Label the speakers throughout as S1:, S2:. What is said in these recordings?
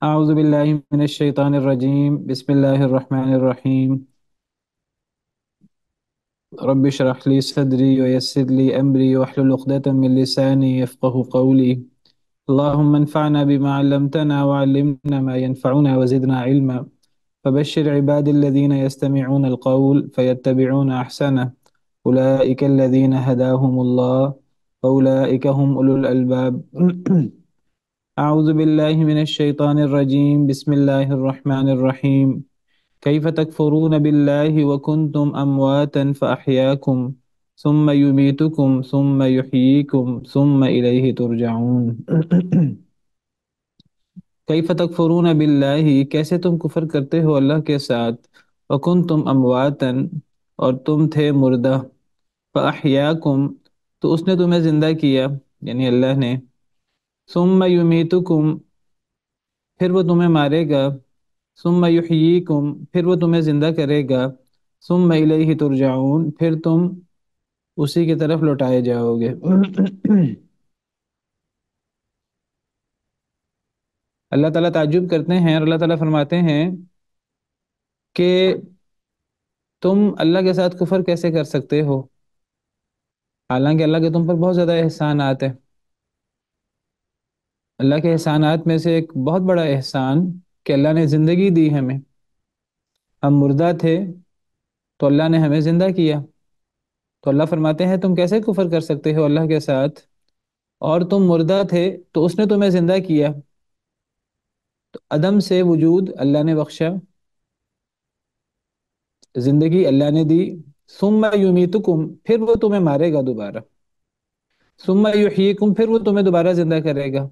S1: أعوذ بالله من الشيطان الرجيم بسم الله الرحمن الرحيم رب اشرح لي صدري ويسر لي أمري واحلل عقدة من لساني يفقه قولي اللهم انفعنا بما علمتنا وعلمنا ما ينفعنا وزدنا علما فبشر عبادي الذين يستمعون القول فيتبعون أحسنه أولئك الذين هداهم الله وأولئك هم أولو الألباب أعوذ بالله من الشيطان الرجيم بسم الله الرحمن الرحيم كيف تكفرون بالله وكنتم أمواتا فأحياكم ثم يميتكم ثم يحييكم ثم إليه ترجعون کیف تکفرون باللہ، کیسے تم کفر کرتے ہو اللہ کے ساتھ، وکنتم امواتا، اور تم تھے مردہ، فاحیاکم، تو اس نے تمہیں زندہ کیا، یعنی اللہ نے، ثم یمیتکم، پھر وہ تمہیں مارے گا، ثم یحییکم، پھر وہ تمہیں زندہ کرے گا، ثم الیہ ترجعون، پھر تم اسی کی طرف لوٹائے جاؤ گے۔ اللہ تعالیٰ تعجب کرتے ہیں اور اللہ تعالیٰ فرماتے ہیں کہ تم اللہ کے ساتھ کفر کیسے کر سکتے ہو، حالانکہ اللہ کے تم پر بہت زیادہ احسانات ہیں۔ اللہ کے احسانات میں سے ایک بہت بڑا احسان کہ اللہ نے زندگی دی ہمیں، ہم مردہ تھے تو اللہ نے ہمیں زندہ کیا۔ تو اللہ فرماتے ہیں تم کیسے کفر کر سکتے ہو اللہ کے ساتھ، اور تم مردہ تھے تو اس نے تمہیں زندہ کیا، تو عدم سے وجود اللہ نے بخشا، زندگی اللہ نے دی، ثم یمیتکم، پھر وہ تمہیں مارے گا دوبارہ، ثم یحییکم، پھر وہ تمہیں دوبارہ زندہ کرے گا،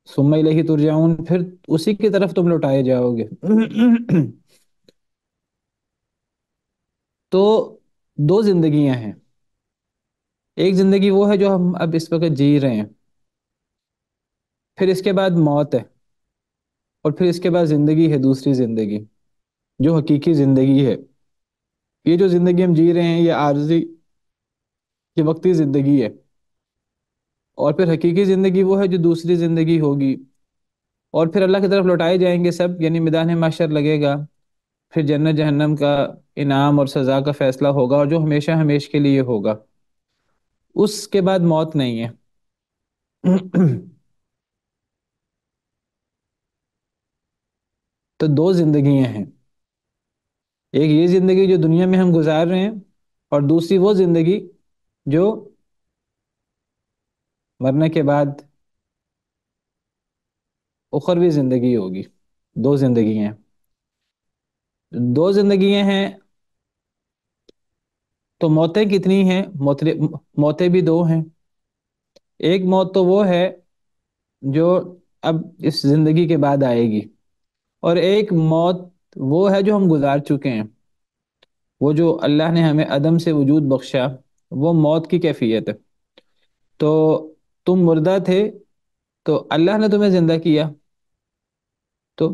S1: ثم الیہ ترجعون، پھر اسی کی طرف تم لوٹائے جاؤ گے۔ تو دو زندگیاں ہیں، ایک زندگی وہ ہے جو ہم اب اس وقت جی رہے ہیں، پھر اس کے بعد موت ہے، اور پھر اس کے بعد زندگی ہے، دوسری زندگی جو حقیقی زندگی ہے۔ یہ جو زندگی ہم جی رہے ہیں یہ عارضی، یہ وقتی زندگی ہے، اور پھر حقیقی زندگی وہ ہے جو دوسری زندگی ہوگی، اور پھر اللہ کی طرف لوٹائے جائیں گے سب، یعنی میدان محشر لگے گا، پھر جنت جہنم کا انعام اور سزا کا فیصلہ ہوگا، اور جو ہمیشہ ہمیش کے لیے ہوگا، اس کے بعد موت نہیں ہے۔ تو دو زندگیاں ہیں، ایک یہ زندگی جو دنیا میں ہم گزار رہے ہیں، اور دوسری وہ زندگی جو مرنے کے بعد اخروی زندگی ہوگی۔ دو زندگیاں ہیں، دو زندگیاں ہیں، تو موتیں کتنی ہیں؟ موتیں بھی دو ہیں۔ ایک موت تو وہ ہے جو اب اس زندگی کے بعد آئے گی، اور ایک موت وہ ہے جو ہم گزار چکے ہیں، وہ جو اللہ نے ہمیں عدم سے وجود بخشا، وہ موت کی کیفیت ہے۔ تو تم مردہ تھے تو اللہ نے تمہیں زندہ کیا، تو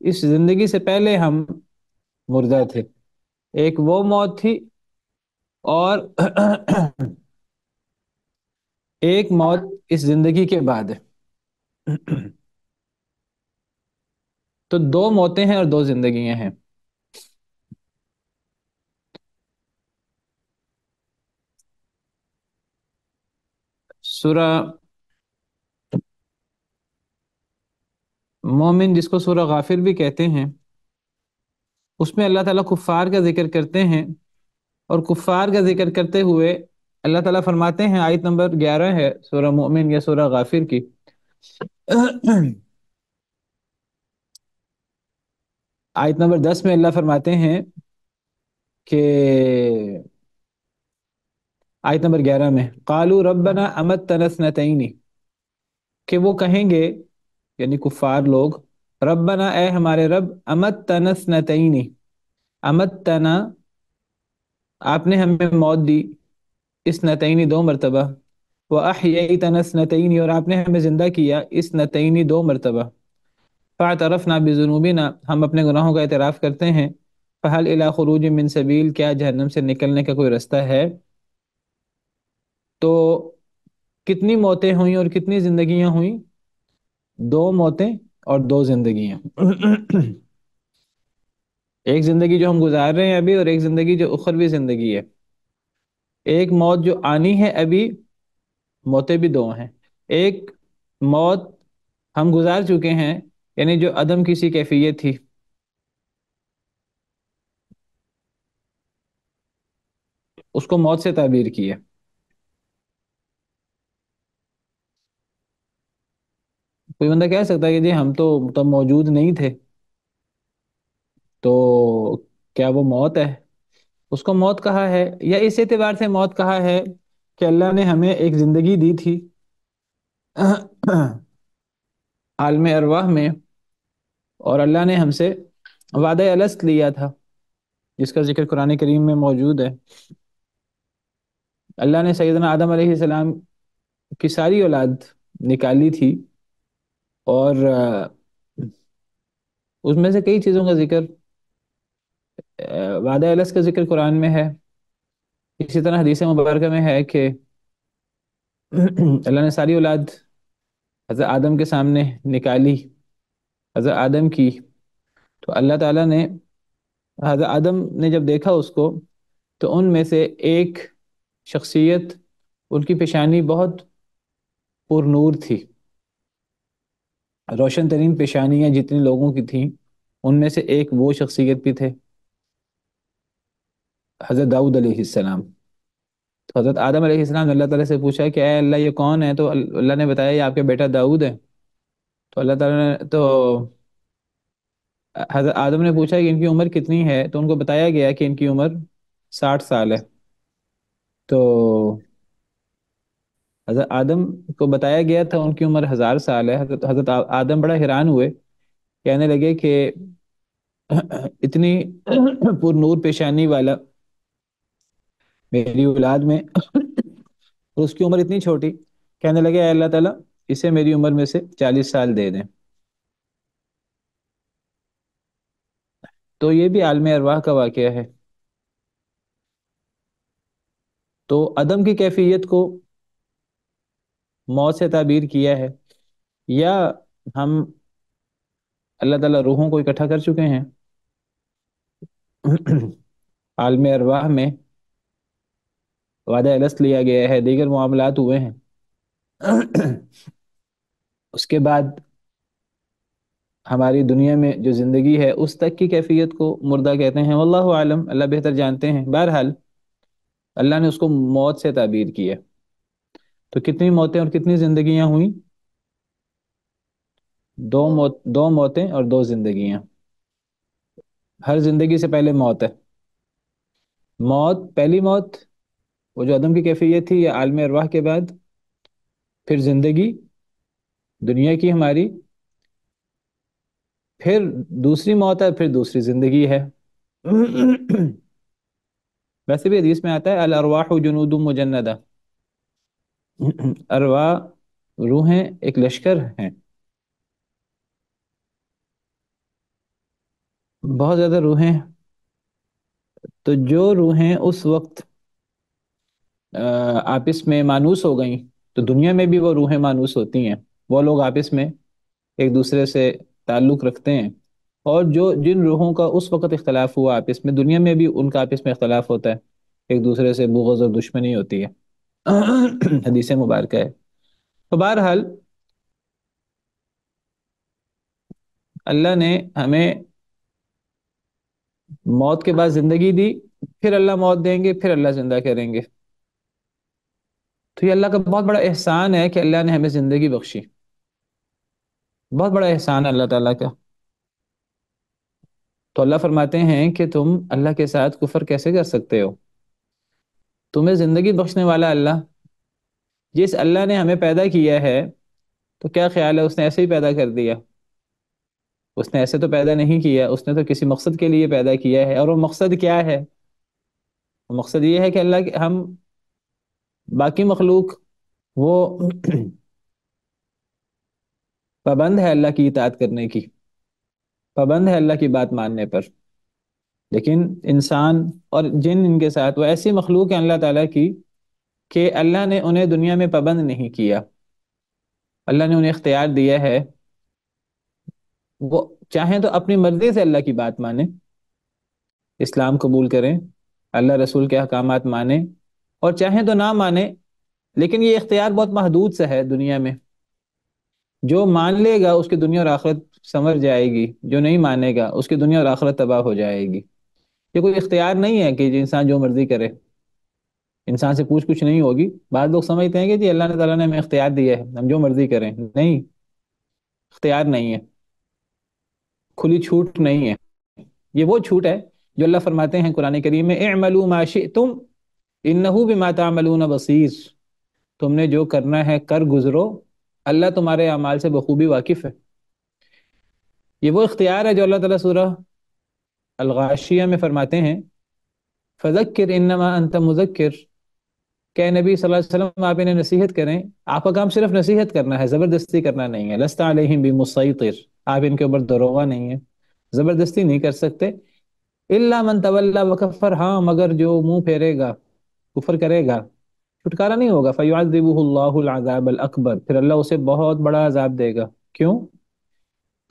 S1: اس زندگی سے پہلے ہم مردہ تھے، ایک وہ موت تھی، اور ایک موت اس زندگی کے بعد ہے۔ تو دو موتیں ہیں اور دو زندگیاں ہیں۔ سورہ مومن، جس کو سورہ غافر بھی کہتے ہیں، اس میں اللہ تعالیٰ کفار کا ذکر کرتے ہیں، اور کفار کا ذکر کرتے ہوئے اللہ تعالیٰ فرماتے ہیں، آیت نمبر 11 ہے سورہ مومن یا سورہ غافر کی، آیت نمبر 10 میں اللہ فرماتے ہیں کہ آیت نمبر 11 میں قالوا ربنا امتنا اثنتین، کہ وہ کہیں گے، یعنی کفار لوگ، ربنا، اے ہمارے رب، امتنا اثنتین، امتنا، آپ نے ہمیں موت دی، اثنتین، دو مرتبہ، وَأَحْيَيْتَنَا اثْنَتَيْنِ، اور آپ نے ہمیں زندہ کیا، اثنتین، دو مرتبہ، فَاعْتَرَفْنَا بِذُنُوبِنَا، ہم اپنے گناہوں کا اعتراف کرتے ہیں، فَهَلْ إِلَىٰ خُرُوجٍ مِّن سَبِيلٍ، کیا جہنم سے نکلنے کا کوئی رستہ ہے؟ تو کتنی موتیں ہوئیں اور کتنی زندگیاں ہوئیں؟ دو موتیں اور دو زندگیاں۔ ایک زندگی جو ہم گزار رہے ہیں ابھی، اور ایک زندگی جو اخروی زندگی ہے۔ ایک موت جو آنی ہے ابھی، موتیں بھی دو ہیں۔ ایک موت ہم گزار چکے ہیں، یعنی جو عدم کسی کیفیت تھی، اس کو موت سے تعبیر کی ہے۔ کوئی بندہ کہہ سکتا ہے کہ جی ہم تو تب موجود نہیں تھے، تو کیا وہ موت ہے؟ اس کو موت کہا ہے، یا اس اعتبار سے موت کہا ہے کہ اللہ نے ہمیں ایک زندگی دی تھی عالم ارواح میں، اور اللہ نے ہم سے وعدہ الست لیا تھا، جس کا ذکر قرآن کریم میں موجود ہے۔ اللہ نے سیدنا آدم علیہ السلام کی ساری اولاد نکالی تھی، اور اس میں سے کئی چیزوں کا ذکر، وعدہ الست کا ذکر قرآن میں ہے۔ اسی طرح حدیث مبارکہ میں ہے کہ اللہ نے ساری اولاد حضرت آدم کے سامنے نکالی، حضرت آدم کی، تو اللہ تعالیٰ نے، حضرت آدم نے جب دیکھا اس کو، تو ان میں سے ایک شخصیت، ان کی پیشانی بہت پر نور تھی، روشن ترین پیشانیاں جتنے لوگوں کی تھیں، ان میں سے ایک وہ شخصیت بھی تھے، حضرت داؤد علیہ السلام۔ تو حضرت آدم علیہ السلام نے اللہ تعالیٰ سے پوچھا کہ اے اللہ یہ کون ہے؟ تو اللہ نے بتایا یہ آپ کے بیٹا داؤد ہے۔ تو اللہ تعالیٰ نے، تو حضرت آدم نے پوچھا کہ ان کی عمر کتنی ہے؟ تو ان کو بتایا گیا کہ ان کی عمر 60 سال ہے۔ تو حضرت آدم کو بتایا گیا تھا ان کی عمر 1000 سال ہے۔ حضرت آدم بڑا حیران ہوئے، کہنے لگے کہ اتنی پر نور پیشانی والا میری اولاد میں، اور اس کی عمر اتنی چھوٹی، کہنے لگے اے اللہ تعالیٰ اسے میری عمر میں سے 40 سال دے دیں۔ تو یہ بھی عالم ارواح کا واقعہ ہے۔ تو عدم کی کیفیت کو موت سے تعبیر کیا ہے، یا ہم اللہ تعالیٰ روحوں کو اکٹھا کر چکے ہیں عالم ارواح میں، وعدہ الست لیا گیا ہے، دیگر معاملات ہوئے ہیں اس کے بعد ہماری دنیا میں جو زندگی ہے اس تک کی کیفیت کو مردہ کہتے ہیں، واللہ عالم، اللہ بہتر جانتے ہیں۔ بہرحال اللہ نے اس کو موت سے تعبیر کی ہے۔ تو کتنی موتیں اور کتنی زندگیاں ہوئیں؟ دو موتیں اور دو زندگیاں۔ ہر زندگی سے پہلے موت ہے۔ موت، پہلی موت وہ جو عدم کی کیفیت تھی، یا عالم ارواح کے بعد، پھر زندگی دنیا کی ہماری، پھر دوسری موت ہے، پھر دوسری زندگی ہے ویسے بھی حدیث میں آتا ہے الارواح جنود مجندہ، ارواح روحیں ایک لشکر ہیں، بہت زیادہ روحیں۔ تو جو روحیں اس وقت آپس میں مانوس ہو گئیں، تو دنیا میں بھی وہ روحیں مانوس ہوتی ہیں، وہ لوگ آپس میں ایک دوسرے سے تعلق رکھتے ہیں، اور جو جن روحوں کا اس وقت اختلاف ہوا آپس میں، دنیا میں بھی ان کا آپس میں اختلاف ہوتا ہے، ایک دوسرے سے بغض اور دشمنی ہوتی ہے حدیث مبارکہ ہے۔ تو بہرحال اللہ نے ہمیں موت کے بعد زندگی دی، پھر اللہ موت دیں گے، پھر اللہ زندہ کریں گے۔ تو یہ اللہ کا بہت بڑا احسان ہے کہ اللہ نے ہمیں زندگی بخشی، بہت بڑا احسان ہے اللہ تعالیٰ کا۔ تو اللہ فرماتے ہیں کہ تم اللہ کے ساتھ کفر کیسے کر سکتے ہو؟ تمہیں زندگی بخشنے والا اللہ، جس اللہ نے ہمیں پیدا کیا ہے، تو کیا خیال ہے اس نے ایسے ہی پیدا کر دیا؟ اس نے ایسے تو پیدا نہیں کیا، اس نے تو کسی مقصد کے لیے پیدا کیا ہے، اور وہ مقصد کیا ہے؟ وہ مقصد یہ ہے کہ اللہ ہم باقی مخلوق وہ پابند ہے اللہ کی اطاعت کرنے کی، پابند ہے اللہ کی بات ماننے پر، لیکن انسان اور جن ان کے ساتھ وہ ایسی مخلوق ہیں اللہ تعالیٰ کی کہ اللہ نے انہیں دنیا میں پابند نہیں کیا، اللہ نے انہیں اختیار دیا ہے، وہ چاہیں تو اپنی مرضی سے اللہ کی بات مانیں، اسلام قبول کریں، اللہ رسول کے احکامات مانیں، اور چاہیں تو نہ مانیں، لیکن یہ اختیار بہت محدود سا ہے دنیا میں۔ جو مان لے گا اس کی دنیا اور آخرت سنور جائے گی، جو نہیں مانے گا اس کی دنیا اور آخرت تباہ ہو جائے گی۔ یہ کوئی اختیار نہیں ہے کہ جو انسان جو مرضی کرے، انسان سے پوچھ کچھ نہیں ہوگی۔ بعض لوگ سمجھتے ہیں کہ جی اللہ تعالیٰ نے ہمیں اختیار دیا ہے ہم جو مرضی کریں، نہیں، اختیار نہیں ہے، کھلی چھوٹ نہیں ہے۔ یہ وہ چھوٹ ہے جو اللہ فرماتے ہیں قرآن کریم میں، اعملوا ما شئتم انہ بما تعملون بصیر، تم نے جو کرنا ہے کر گزرو، اللہ تمہارے اعمال سے بخوبی واقف ہے۔ یہ وہ اختیار ہے جو اللہ تعالیٰ سورہ الغاشیہ میں فرماتے ہیں، فذکر انما انت مذکر، کہ نبی صلی اللہ علیہ وسلم آپ انہیں نصیحت کریں، آپ کا کام صرف نصیحت کرنا ہے، زبردستی کرنا نہیں ہے، لست علیہم بمسیطر، آپ ان کے اوپر دروغہ نہیں ہے، زبردستی نہیں کر سکتے، الا من تولی وکفر، ہاں مگر جو منہ پھیرے گا، کفر کرے گا، چھٹکارا نہیں ہوگا، فیعذبہ اللہ العذاب الاکبر، پھر اللہ اسے بہت بڑا عذاب دے گا۔ کیوں؟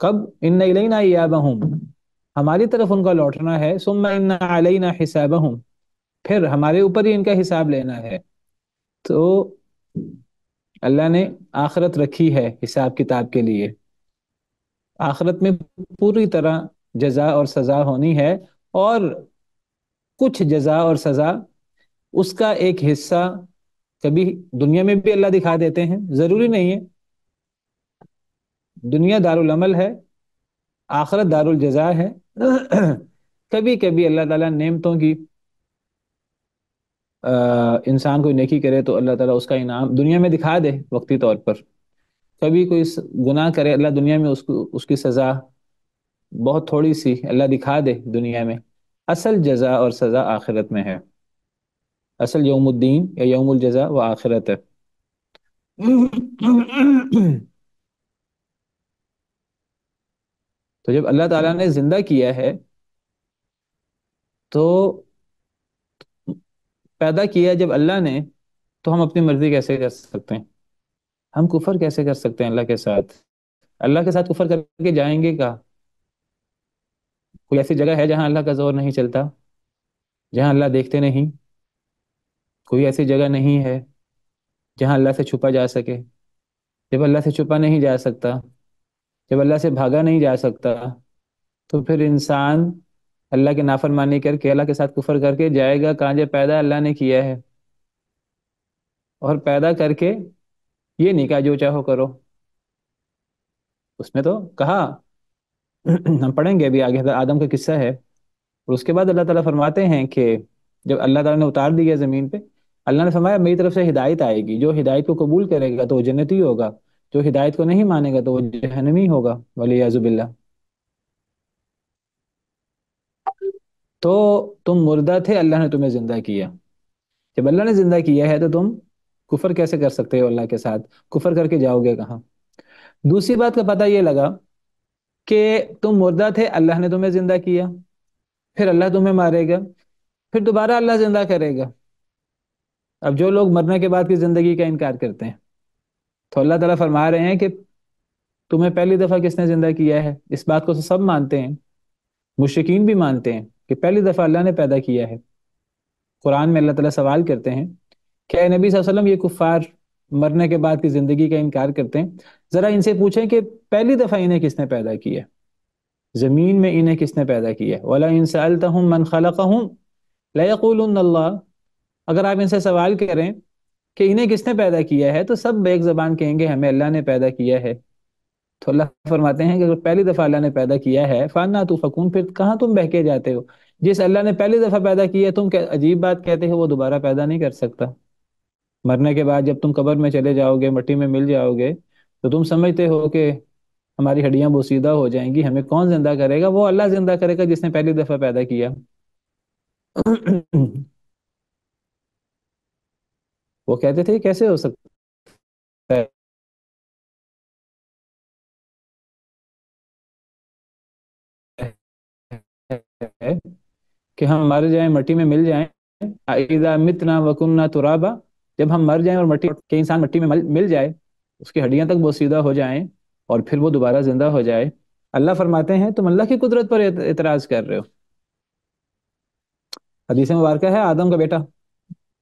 S1: کب؟ ان الینا ایابہم، ہماری طرف ان کا لوٹنا ہے، ثم ان علینا حسابہم، پھر ہمارے اوپر ہی ان کا حساب لینا ہے۔ تو اللہ نے آخرت رکھی ہے حساب کتاب کے لیے، آخرت میں پوری طرح جزا اور سزا ہونی ہے، اور کچھ جزا اور سزا اس کا ایک حصہ کبھی دنیا میں بھی اللہ دکھا دیتے ہیں، ضروری نہیں ہے، دنیا دار العمل ہے، آخرت دار الجزا ہے۔ کبھی کبھی اللہ تعالیٰ نعمتوں کی انسان کوئی نیکی کرے تو اللہ تعالیٰ اس کا انعام دنیا میں دکھا دے وقتی طور پر، کبھی کوئی گناہ کرے اللہ دنیا میں اس کی سزا بہت تھوڑی سی اللہ دکھا دے دنیا میں، اصل جزا اور سزا آخرت میں ہے، اصل یوم الدین یا یوم الجزا وہ آخرت ہے۔ تو جب اللہ تعالیٰ نے زندہ کیا ہے تو پیدا کیا جب اللہ نے، تو ہم اپنی مرضی کیسے کر سکتے ہیں؟ ہم کفر کیسے کر سکتے ہیں اللہ کے ساتھ؟ اللہ کے ساتھ کفر کر کے جائیں گے کہاں؟ کوئی ایسی جگہ ہے جہاں اللہ کا زور نہیں چلتا، جہاں اللہ دیکھتے نہیں؟ کوئی ایسی جگہ نہیں ہے جہاں اللہ سے چھپا جا سکے؟ جب اللہ سے چھپا نہیں جا سکتا، جب اللہ سے بھاگا نہیں جا سکتا، تو پھر انسان اللہ کی نافرمانی کر کے، اللہ کے ساتھ کفر کر کے جائے گا کہاں؟ جب پیدا اللہ نے کیا ہے، اور پیدا کر کے یہ نہیں کہا جو چاہو کرو، اس میں تو کہا، ہم پڑھیں گے ابھی آگے، حضرت آدم کا قصہ ہے، اور اس کے بعد اللہ تعالیٰ فرماتے ہیں کہ جب اللہ تعالیٰ نے اتار دیا زمین پہ، اللہ نے فرمایا میری طرف سے ہدایت آئے گی، جو ہدایت کو قبول کرے گا تو وہ جنتی ہوگا، جو ہدایت کو نہیں مانے گا تو وہ جہنمی ہوگا، ولیعذ باللہ۔ تو تم مردہ تھے، اللہ نے تمہیں زندہ کیا، جب اللہ نے زندہ کیا ہے تو تم کفر کیسے کر سکتے ہو اللہ کے ساتھ؟ کفر کر کے جاؤ گے کہاں؟ دوسری بات کا پتہ یہ لگا کہ تم مردہ تھے، اللہ نے تمہیں زندہ کیا، پھر اللہ تمہیں مارے گا، پھر دوبارہ اللہ زندہ کرے گا۔ اب جو لوگ مرنے کے بعد کی زندگی کا انکار کرتے ہیں، تو اللہ تعالیٰ فرما رہے ہیں کہ تمہیں پہلی دفعہ کس نے زندہ کیا ہے؟ اس بات کو تو سب مانتے ہیں، مشرکین بھی مانتے ہیں کہ پہلی دفعہ اللہ نے پیدا کیا ہے۔ قرآن میں اللہ تعالیٰ سوال کرتے ہیں کہ اے نبی صلی اللہ علیہ وسلم، یہ کفار مرنے کے بعد کی زندگی کا انکار کرتے ہیں، ذرا ان سے پوچھیں کہ پہلی دفعہ انہیں کس نے پیدا کیا، زمین میں انہیں کس نے پیدا کیا؟ وَلَئِن سَأَلْتَهُم مَّنْ خَلَقَهُم لَيَقُولُنَّ اللَّهُ، اگر آپ ان سے سوال کریں کہ انہیں کس نے پیدا کیا ہے تو سب ایک زبان کہیں گے ہمیں اللہ نے پیدا کیا ہے۔ تو اللہ فرماتے ہیں کہ اگر پہلی دفعہ اللہ نے پیدا کیا ہے فَأَنَّىٰ تُؤْفَكُونَ، پھر کہاں تم بہکے جاتے ہو؟ جس اللہ نے پہلی دفعہ پیدا کیا ہے تم عجیب بات کہتے ہو وہ دوبارہ پیدا نہیں کر سکتا۔ مرنے کے بعد جب تم قبر میں چلے جاؤ گے، مٹی میں مل جاؤ گے، تو تم سمجھتے ہو کہ ہماری ہڈیاں بوسیدہ ہو جائیں گی، ہمیں کون زندہ کرے گا؟ وہ اللہ زندہ کرے گا جس نے پہلی دفعہ پیدا کیا۔ وہ کہتے تھے کیسے ہو سکتا ہے کہ ہم مر جائیں، مٹی میں مل جائیں، اذا متنا وکننا ترابا، جب ہم مر جائیں اور مٹی کے انسان مٹی میں مل جائے، اس کی ہڈیاں تک بوسیدہ ہو جائیں اور پھر وہ دوبارہ زندہ ہو جائے، اللہ فرماتے ہیں تم اللہ کی قدرت پر اعتراض کر رہے ہو۔ حدیث مبارکہ ہے آدم کا بیٹا،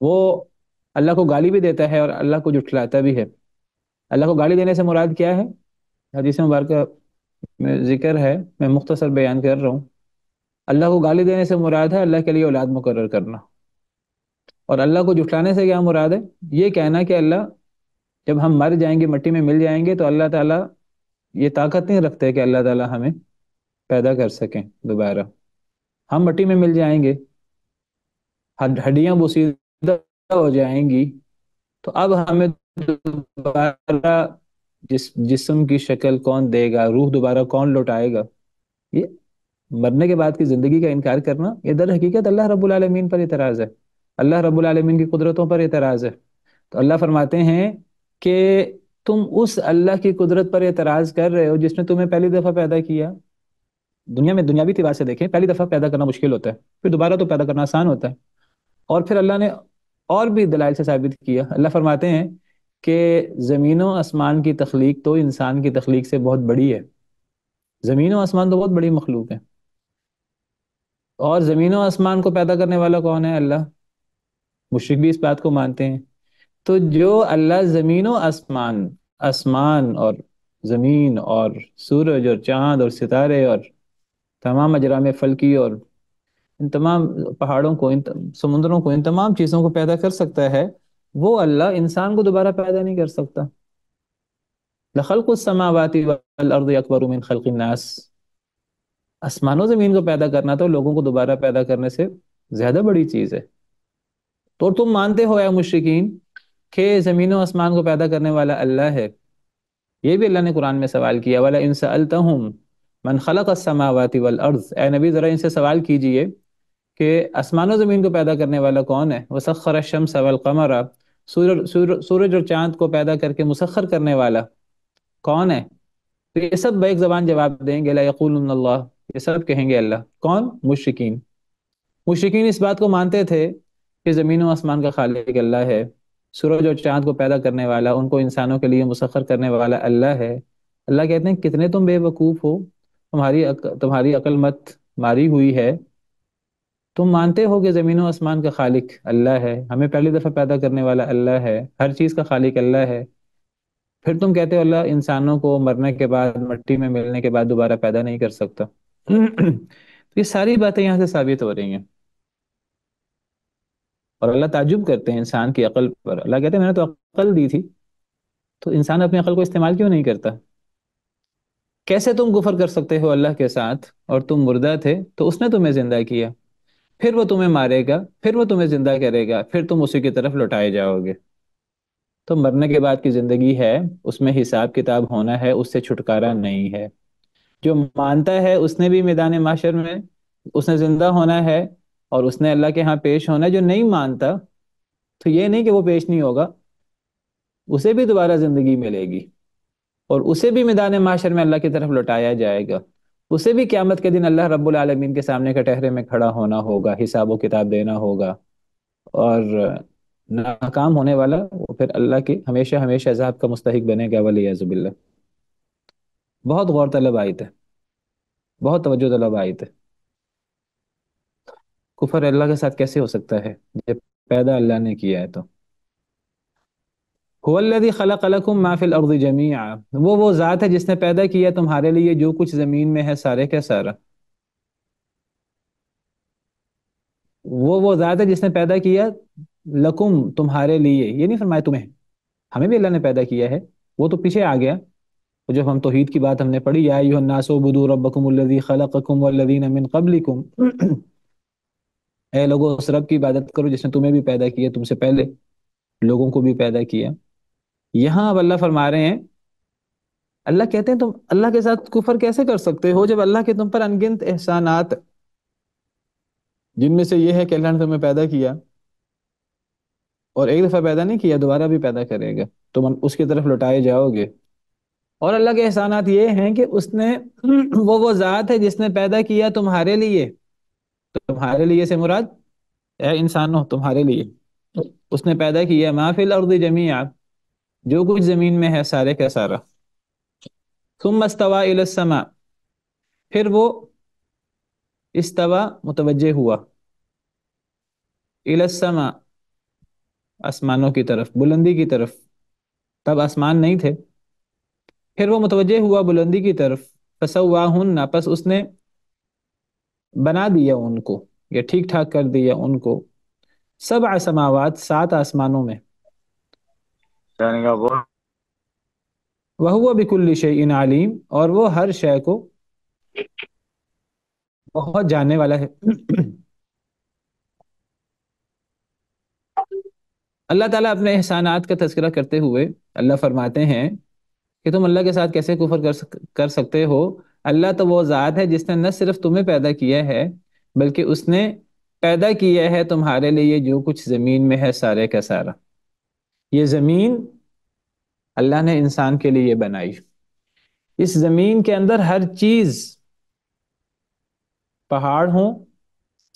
S1: وہ اللہ کو گالی بھی دیتا ہے اور اللہ کو جھٹلاتا بھی ہے۔ اللہ کو گالی دینے سے مراد کیا ہے؟ حدیث مبارکہ میں ذکر ہے، میں مختصر بیان کر رہا ہوں۔ اللہ کو گالی دینے سے مراد ہے اللہ کے لیے اولاد مقرر کرنا، اور اللہ کو جھٹلانے سے کیا مراد ہے؟ یہ کہنا کہ اللہ، جب ہم مر جائیں گے مٹی میں مل جائیں گے تو اللہ تعالیٰ یہ طاقت نہیں رکھتے کہ اللہ تعالیٰ ہمیں پیدا کر سکیں دوبارہ۔ ہم مٹی میں مل جائیں گے، ہڈیاں بوسیدہ ہو جائیں گی، تو اب ہمیں دوبارہ جسم کی شکل کون دے گا؟ روح دوبارہ کون لوٹائے گا؟ یہ مرنے کے بعد کی زندگی کا انکار کرنا، یہ در حقیقت اللہ رب العالمین پر اعتراض ہے، اللہ رب العالمین کی قدرتوں پر اعتراض ہے۔ تو اللہ فرماتے ہیں کہ تم اس اللہ کی قدرت پر اعتراض کر رہے ہو جس نے تمہیں پہلی دفعہ پیدا کیا۔ دنیا میں دنیاوی اعتبار سے دیکھیں، پہلی دفعہ پیدا کرنا مشکل ہوتا ہے، پھر دوبارہ تو پیدا کرنا آسان ہوتا ہے۔ اور پھر اللہ نے اور بھی دلائل سے ثابت کیا۔ اللہ فرماتے ہیں کہ زمین و آسمان کی تخلیق تو انسان کی تخلیق سے بہت بڑی ہے۔ زمین و آسمان تو بہت بڑی مخلوق ہے، اور زمین و آسمان کو پیدا کرنے والا کون ہے؟ اللہ۔ مشرک بھی اس بات کو مانتے ہیں۔ تو جو اللہ زمین و آسمان، آسمان اور زمین اور سورج اور چاند اور ستارے اور تمام اجرام فلکی اور ان تمام پہاڑوں کو، ان سمندروں کو، ان تمام چیزوں کو پیدا کر سکتا ہے، وہ اللہ انسان کو دوبارہ پیدا نہیں کر سکتا۔ لخلق السماوات والارض اکبر من خلق الناس، آسمان و زمین کو پیدا کرنا تو لوگوں کو دوبارہ پیدا کرنے سے زیادہ بڑی چیز ہے۔ تو تم مانتے ہو اے مشرکین کہ زمین و آسمان کو پیدا کرنے والا اللہ ہے؟ یہ بھی اللہ نے قرآن میں سوال کیا، وَلَئِن سَأَلْتَهُمْ مَنْ خَلَقَ السَّمَاوَاتِ وَالْأَرْضِ، اے نبی ذرا ان سے سوال کیجئے کہ آسمان و زمین کو پیدا کرنے والا کون ہے؟ وَسَخَّرَ الشَّمْسَ وَالْقَمَرَ، سورج اور چاند کو پیدا کر کے مسخر کرنے والا کون ہے؟ تو یہ سب بیک زبان جواب دیں گے لَيَقُولُنَّ اللَّهُ، یہ سب کہیں گے اللہ۔ کون؟ مشرکین۔ مشرکین اس بات کو مانتے تھے کہ زمین و آسمان کا خالق اللہ ہے، سورج اور چاند کو پیدا کرنے والا، ان کو انسانوں کے لیے مسخر کرنے والا اللہ ہے۔ اللہ کہتے ہیں کتنے تم بے وقوف ہو، تمہاری عقل مت ماری ہوئی ہے۔ تم مانتے ہو کہ زمین و آسمان کا خالق اللہ ہے، ہمیں پہلی دفعہ پیدا کرنے والا اللہ ہے، ہر چیز کا خالق اللہ ہے، پھر تم کہتے ہو اللہ انسانوں کو مرنے کے بعد، مٹی میں ملنے کے بعد دوبارہ پیدا نہیں کر سکتا۔ تو یہ ساری باتیں یہاں سے ثابت ہو رہی ہیں، اور اللہ تعجب کرتے ہیں انسان کی عقل پر۔ اللہ کہتے ہیں میں نے تو عقل دی تھی، تو انسان اپنی عقل کو استعمال کیوں نہیں کرتا؟ کیسے تم کفر کر سکتے ہو اللہ کے ساتھ؟ اور تم مردہ تھے تو اس نے تمہیں زندہ کیا، پھر وہ تمہیں مارے گا، پھر وہ تمہیں زندہ کرے گا، پھر تم اسی کی طرف لوٹائے جاؤ گے۔ تو مرنے کے بعد کی زندگی ہے، اس میں حساب کتاب ہونا ہے، اس سے چھٹکارا نہیں ہے۔ جو مانتا ہے اس نے بھی میدان محشر میں اس نے زندہ ہونا ہے اور اس نے اللہ کے ہاں پیش ہونا ہے۔ جو نہیں مانتا تو یہ نہیں کہ وہ پیش نہیں ہوگا، اسے بھی دوبارہ زندگی ملے گی، اور اسے بھی میدان محشر میں اللہ کی طرف لوٹایا جائے گا۔ اسے بھی قیامت کے دن اللہ رب العالمین کے سامنے کٹہرے میں کھڑا ہونا ہوگا، حساب و کتاب دینا ہوگا، اور ناکام ہونے والا وہ پھر اللہ کے ہمیشہ ہمیشہ عذاب کا مستحق بنے گا، والعیاذ باللہ۔ بہت غور طلب آیت ہے، بہت توجہ طلب آیت ہے۔ کفر اللہ کے ساتھ کیسے ہو سکتا ہے جب پیدا اللہ نے کیا ہے؟ تو هو الذی خلق لکم ما فی الارض جمیعا، وہ ذات ہے جس نے پیدا کیا تمہارے لیے جو کچھ زمین میں ہے سارے کا سارا۔ وہ ذات ہے جس نے پیدا کیا لکم، تمہارے لیے، یہ نہیں فرمایا تمہیں، ہمیں بھی اللہ نے پیدا کیا ہے، وہ تو پیچھے آ گیا۔ جب ہم توحید کی بات ہم نے پڑھی، یا ایھا الناس اعبدوا ربکم الذی خلقکم والذین من قبلکم، اے لوگوں اس رب کی عبادت کرو جس نے تمہیں بھی پیدا کیا، تم سے پہلے لوگوں کو بھی پیدا کیا۔ یہاں اب اللہ فرما رہے ہیں، اللہ کہتے ہیں تم اللہ کے ساتھ کفر کیسے کر سکتے ہو جب اللہ کے تم پر انگنت احسانات، جن میں سے یہ ہے کہ اللہ نے تمہیں پیدا کیا، اور ایک دفعہ پیدا نہیں کیا، دوبارہ بھی پیدا کرے گا، تم اس کی طرف لوٹائے جاؤ گے۔ اور اللہ کے احسانات یہ ہیں کہ اس نے وہ ذات ہے جس نے پیدا کیا تمہارے لیے۔ تمہارے لیے سے مراد اے انسانوں تمہارے لیے، اس نے پیدا کیا ما فی الارض جمیعا، جو کچھ زمین میں ہے سارے کا سارا. ثم استوى الى السماء، پھر وہ استوا متوجہ ہوا، الى السماء آسمانوں کی طرف، بلندی کی طرف. تب آسمان نہیں تھے. پھر وہ متوجہ ہوا بلندی کی طرف. فسواہن، پس اس نے بنا دیا ان کو، یا ٹھیک ٹھاک کر دیا ان کو. سبع سماوات، 7 آسمانوں میں.
S2: یعنی کہ وہ
S1: وَهُوَ بِكُلِّ شَيْءٍ عَلِيمٌ، اور وہ ہر شے کو بہت جاننے والا ہے. اللہ تعالیٰ اپنے احسانات کا تذکرہ کرتے ہوئے اللہ فرماتے ہیں کہ تم اللہ کے ساتھ کیسے کفر کر سکتے ہو. اللہ تو وہ ذات ہے جس نے نہ صرف تمہیں پیدا کیا ہے، بلکہ اس نے پیدا کیا ہے تمہارے لیے جو کچھ زمین میں ہے سارے کا سارا. یہ زمین اللہ نے انسان کے لیے بنائی. اس زمین کے اندر ہر چیز، پہاڑ ہوں،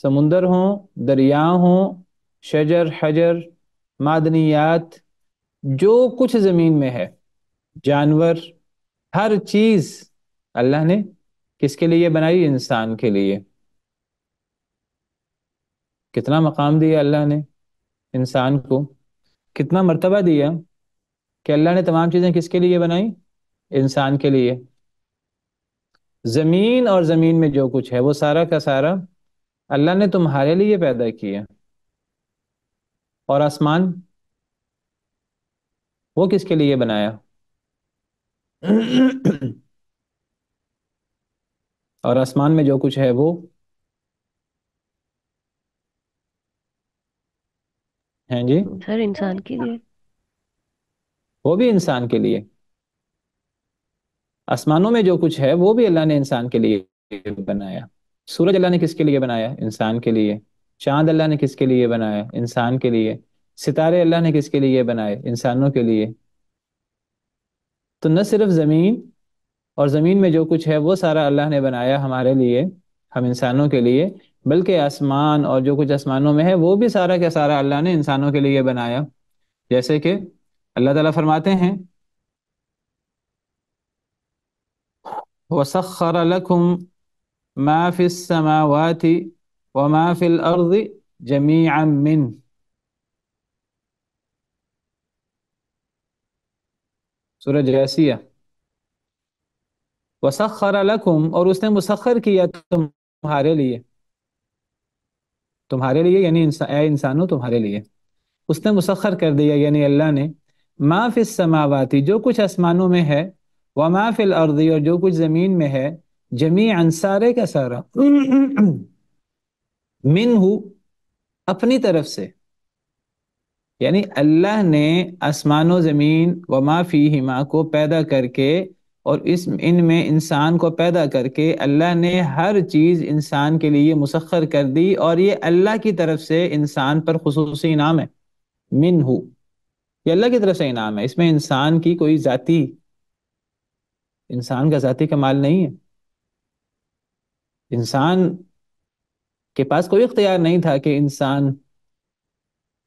S1: سمندر ہوں، دریا ہوں، شجر حجر، معدنیات، جو کچھ زمین میں ہے، جانور، ہر چیز اللہ نے کس کے لیے بنائی؟ انسان کے لیے. کتنا مقام دیا اللہ نے انسان کو، کتنا مرتبہ دیا کہ اللہ نے تمام چیزیں کس کے لیے بنائی؟ انسان کے لیے. زمین اور زمین میں جو کچھ ہے وہ سارا کا سارا اللہ نے تمہارے لیے پیدا کیا. اور آسمان، وہ کس کے لیے بنایا؟ اور آسمان میں جو کچھ ہے وہ ہیں جی،
S3: سر انسان کے لیے.
S1: وہ بھی انسان کے لیے. آسمانوں میں جو کچھ ہے وہ بھی اللہ نے انسان کے لیے بنایا. سورج اللہ نے کس کے لیے بنایا؟ انسان کے لیے. چاند اللہ نے کس کے لیے بنایا؟ انسان کے لیے. ستارے اللہ نے کس کے لیے بنائے؟ انسانوں کے لیے. تو نہ صرف زمین اور زمین میں جو کچھ ہے وہ سارا اللہ نے بنایا ہمارے لیے، ہم انسانوں کے لیے، بلکہ آسمان اور جو کچھ آسمانوں میں ہے وہ بھی سارا کا سارا اللہ نے انسانوں کے لیے بنایا. جیسے کہ اللہ تعالیٰ فرماتے ہیں وَسَخَّرَ لَكُم مَا فِي السَّمَاوَاتِ وَمَا فِي الْأَرْضِ جَمِيعًا مِّنْهُ. سورہ جاسیہ. وَسَخَّرَ لَكُم، اور اس نے مسخر کیا تمہارے لیے. تمہارے لیے یعنی اے انسانوں تمہارے لیے اس نے مسخر کر دیا، یعنی اللہ نے ما فی السماوات، جو کچھ آسمانوں میں ہے، وما فی الارض، اور جو کچھ زمین میں ہے، جمیعاً سارے کا سارا، منہ اپنی طرف سے. یعنی اللہ نے آسمان و زمین وما فیہما کو پیدا کر کے، اور ان میں انسان کو پیدا کر کے اللہ نے ہر چیز انسان کے لیے مسخر کر دی، اور یہ اللہ کی طرف سے انسان پر خصوصی انعام ہے. منہ، یہ اللہ کی طرف سے انعام ہے. اس میں انسان کی کوئی ذاتی، انسان کا ذاتی کمال نہیں ہے. انسان کے پاس کوئی اختیار نہیں تھا کہ انسان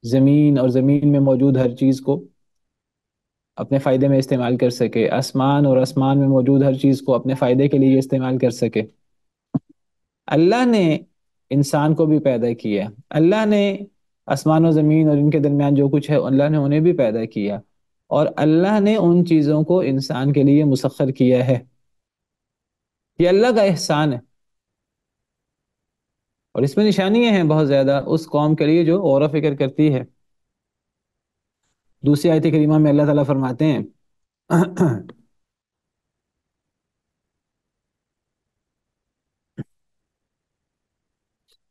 S1: زمین اور زمین میں موجود ہر چیز کو اپنے فائدے میں استعمال کر سکے، آسمان اور آسمان میں موجود ہر چیز کو اپنے فائدے کے لیے استعمال کر سکے. اللہ نے انسان کو بھی پیدا کیا، اللہ نے آسمان و زمین اور ان کے درمیان جو کچھ ہے اللہ نے انہیں بھی پیدا کیا، اور اللہ نے ان چیزوں کو انسان کے لیے مسخر کیا ہے. یہ اللہ کا احسان ہے. اور اس میں نشانیاں ہیں بہت زیادہ اس قوم کے لیے جو غور و فکر کرتی ہے. دوسری آیت کریمہ میں اللہ تعالیٰ فرماتے ہیں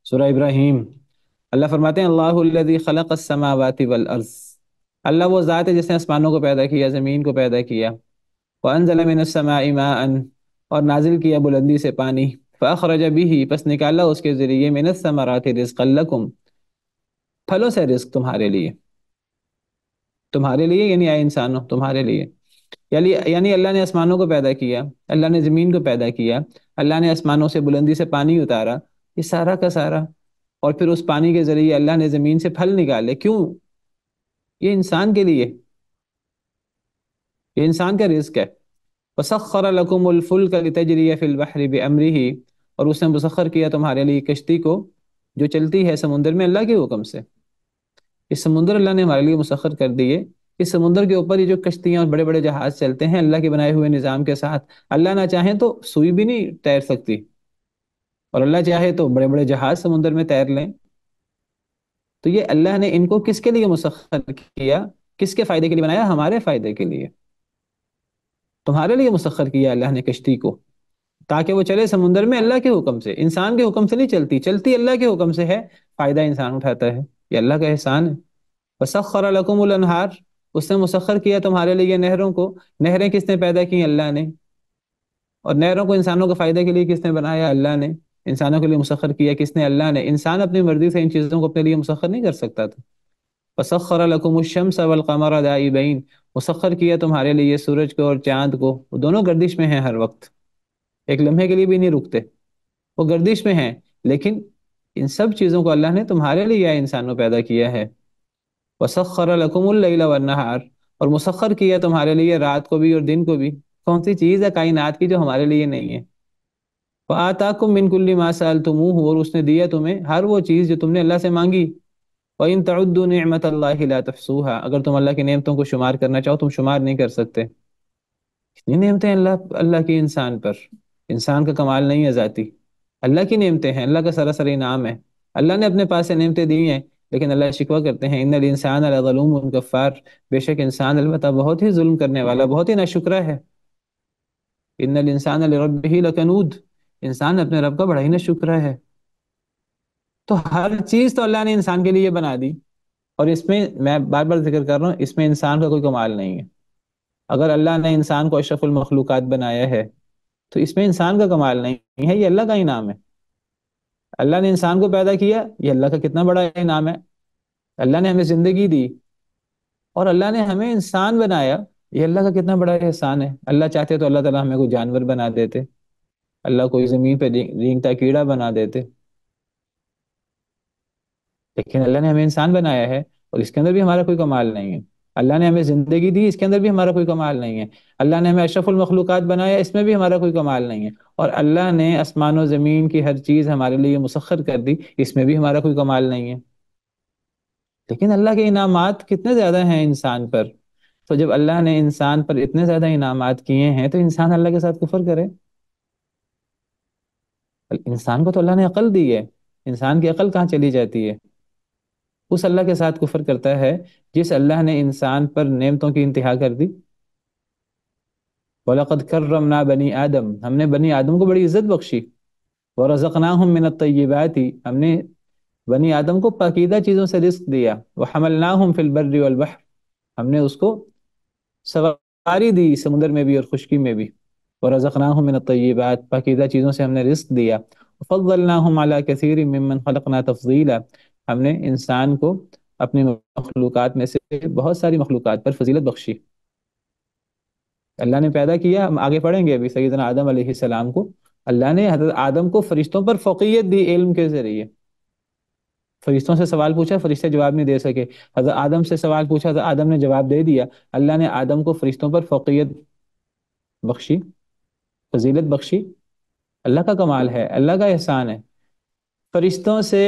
S1: سورہ ابراہیم، اللہ فرماتے ہیں اللہ الذی خلق السماوات والارض، اللہ وہ ذات ہے جس نے آسمانوں کو پیدا کیا، زمین کو پیدا کیا. وانزل من السماء ماء، اور نازل کیا بلندی سے پانی. فاخرج به، پس نکالا اس کے ذریعے، من الثمرات رزقا لکم، پھلوں سے رزق تمہارے لیے. تمہارے لیے یعنی اے انسانوں تمہارے لیے. یعنی اللہ نے آسمانوں کو پیدا کیا، اللہ نے زمین کو پیدا کیا، اللہ نے آسمانوں سے بلندی سے پانی اتارا، یہ سارا کا سارا. اور پھر اس پانی کے ذریعے اللہ نے زمین سے پھل نکالے. کیوں؟ یہ انسان کے لیے، یہ انسان کا رزق ہے۔ وَسَخَّرَ لَكُمُ الْفُلْكَ لِتَجْرِيَ فِي الْبَحْرِ بِأَمْرِهِ، اور اس نے مسخر کیا تمہارے لیے کشتی کو جو چلتی ہے سمندر میں اللہ کے حکم سے۔ اس سمندر اللہ نے ہمارے لیے مسخر کر دیے۔ اس سمندر کے اوپر یہ جو کشتیاں اور بڑے بڑے جہاز چلتے ہیں اللہ کے بنائے ہوئے نظام کے ساتھ، اللہ نہ چاہیں تو سوئی بھی نہیں تیر سکتی، اور اللہ چاہے تو بڑے بڑے جہاز سمندر میں تیر لیں۔ تو یہ اللہ نے ان کو کس کے لیے مسخر کیا؟ کس کے فائدے کے لیے بنایا؟ ہمارے فائدے کے لیے۔ تمہارے لیے مسخر کیا اللہ نے کشتی کو، تاکہ وہ چلے سمندر میں اللہ کے حکم سے، انسان کے حکم سے نہیں چلتی، چلتی اللہ کے حکم سے ہے، فائدہ انسان اٹھاتا ہے۔ یہ اللہ کا احسان ہے۔ وَسَخَّرَ لَكُمُ الْأَنْهَارَ، اس نے مسخر کیا تمہارے لیے نہروں کو۔ نہریں کس نے پیدا کی؟ اللہ نے۔ اور نہروں کو انسانوں کے فائدے کے لیے کس نے بنایا؟ اللہ نے۔ انسانوں کے لیے مسخر کیا کس نے؟ اللہ نے۔ انسان اپنی مرضی سے ان چیزوں کو اپنے لیے مسخر نہیں کر سکتا تھا۔ وَسَخَّرَ لَكُمُ الشَّمْسَ وَالْقَمَرَ دَائِبَيْنِ، مسخر کیا تمہارے لیے سورج کو اور چاند کو، وہ دونوں گردش میں ہیں ہر وقت، ایک لمحے کے لیے بھی نہیں رکتے، وہ گردش میں ہیں۔ لیکن ان سب چیزوں کو اللہ نے تمہارے لیے یا انسانوں پیدا کیا ہے۔ وَسَخَّرَ لَكُمُ اللَّيْلَ وَالنَّهَارَ، اور مسخر کیا تمہارے لیے رات کو بھی اور دن کو بھی۔ کون سی چیز ہے کائنات کی جو ہمارے لیے نہیں ہے؟ وَآتَاكُم مِّن كُلِّ مَا سَأَلْتُمُوهُ، اور اس نے دیا تمہیں ہر وہ چیز جو تم نے اللہ سے مانگی۔ وَإِن تَعُدُّوا نِعْمَةَ اللَّهِ لَا تُحْصُوهَا، اگر تم اللہ کی نعمتوں کو شمار کرنا چاہو تم شمار نہیں کر سکتے۔ کتنی نعمتیں اللہ کی انسان پر، انسان کا کمال نہیں ہے ذاتی، اللہ کی نعمتیں ہیں، اللہ کا سراسر انعام ہے۔ اللہ نے اپنے پاس سے نعمتیں دی ہیں، لیکن اللہ شکوہ کرتے ہیں ان الانسان لظلوم کفار، بے شک انسان البتہ بہت ہی ظلم کرنے والا، بہت ہی ناشکرا ہے۔ ان الانسان لربہ لکنود، انسان اپنے رب کا بڑا ہی ناشکرا ہے۔ تو ہر چیز تو اللہ نے انسان کے لیے بنا دی، اور اس میں بار بار ذکر کر رہا ہوں، اس میں انسان کا کوئی کمال نہیں ہے۔ اگر اللہ نے انسان کو اشرف المخلوقات بنایا ہے تو اس میں انسان کا کمال نہیں ہے، یہ اللہ کا انعام ہے۔ اللہ نے انسان کو پیدا کیا، یہ اللہ کا کتنا بڑا انعام ہے۔ اللہ نے ہمیں زندگی دی اور اللہ نے ہمیں انسان بنایا، یہ اللہ کا کتنا بڑا احسان ہے۔ اللہ چاہتے تو اللہ تعالیٰ ہمیں کوئی جانور بنا دیتے، اللہ کوئی زمین پہ رینگتا کیڑا بنا دیتے، لیکن اللہ نے ہمیں انسان بنایا ہے، اور اس کے اندر بھی ہمارا کوئی کمال نہیں ہے۔ اللہ نے ہمیں زندگی دی، اس کے اندر بھی ہمارا کوئی کمال نہیں ہے۔ اللہ نے ہمیں اشرف المخلوقات بنایا، اس میں بھی ہمارا کوئی کمال نہیں ہے۔ اور اللہ نے آسمان و زمین کی ہر چیز ہمارے لیے مسخر کر دی، اس میں بھی ہمارا کوئی کمال نہیں ہے۔ لیکن اللہ کے انعامات کتنے زیادہ ہیں انسان پر۔ تو جب اللہ نے انسان پر اتنے زیادہ انعامات کیے ہیں تو انسان اللہ کے ساتھ کفر کرے؟ انسان کو تو اللہ نے عقل دی ہے، انسان کی عقل کہاں چلی جاتی ہے؟ اس اللہ کے ساتھ کفر کرتا ہے جس اللہ نے انسان پر نعمتوں کی انتہا کر دی۔ وَلَقَدْ كَرَّمْنَا بَنِي آدم، ہم نے بنی آدم کو بڑی عزت بخشی۔ وَرَزَقْنَاهُم مِّنَ الطَّيِّبَاتِ، ہم نے بنی آدم کو پاکیزہ چیزوں سے رزق دیا۔ وَحَمَلْنَاهُمْ فِي الْبَرِّ وَالْبَحْرِ، ہم نے اس کو سواری دی سمندر میں بھی اور خشکی میں بھی۔ وَرَزَقْنَاهُم مِّنَ الطَّيِّبَاتِ، پاکیزہ چیزوں سے ہم نے رزق دیا۔ وَفَضَّلْنَاهُمْ عَلَى كَثِيرٍ مِّمَّنْ خَلَقْنَا تَفْضِيلًا، ہم نے انسان کو اپنی مخلوقات میں سے بہت ساری مخلوقات پر فضیلت بخشی۔ اللہ نے پیدا کیا، ہم آگے پڑھیں گے ابھی سیدنا آدم علیہ السلام کو، اللہ نے حضرت آدم کو فرشتوں پر فوقیت دی علم کے ذریعے۔ فرشتوں سے سوال پوچھا، فرشتے جواب نہیں دے سکے۔ حضرت آدم سے سوال پوچھا، حضرت آدم نے جواب دے دیا۔ اللہ نے آدم کو فرشتوں پر فوقیت بخشی، فضیلت بخشی۔ اللہ کا کمال ہے، اللہ کا احسان ہے۔ فرشتوں سے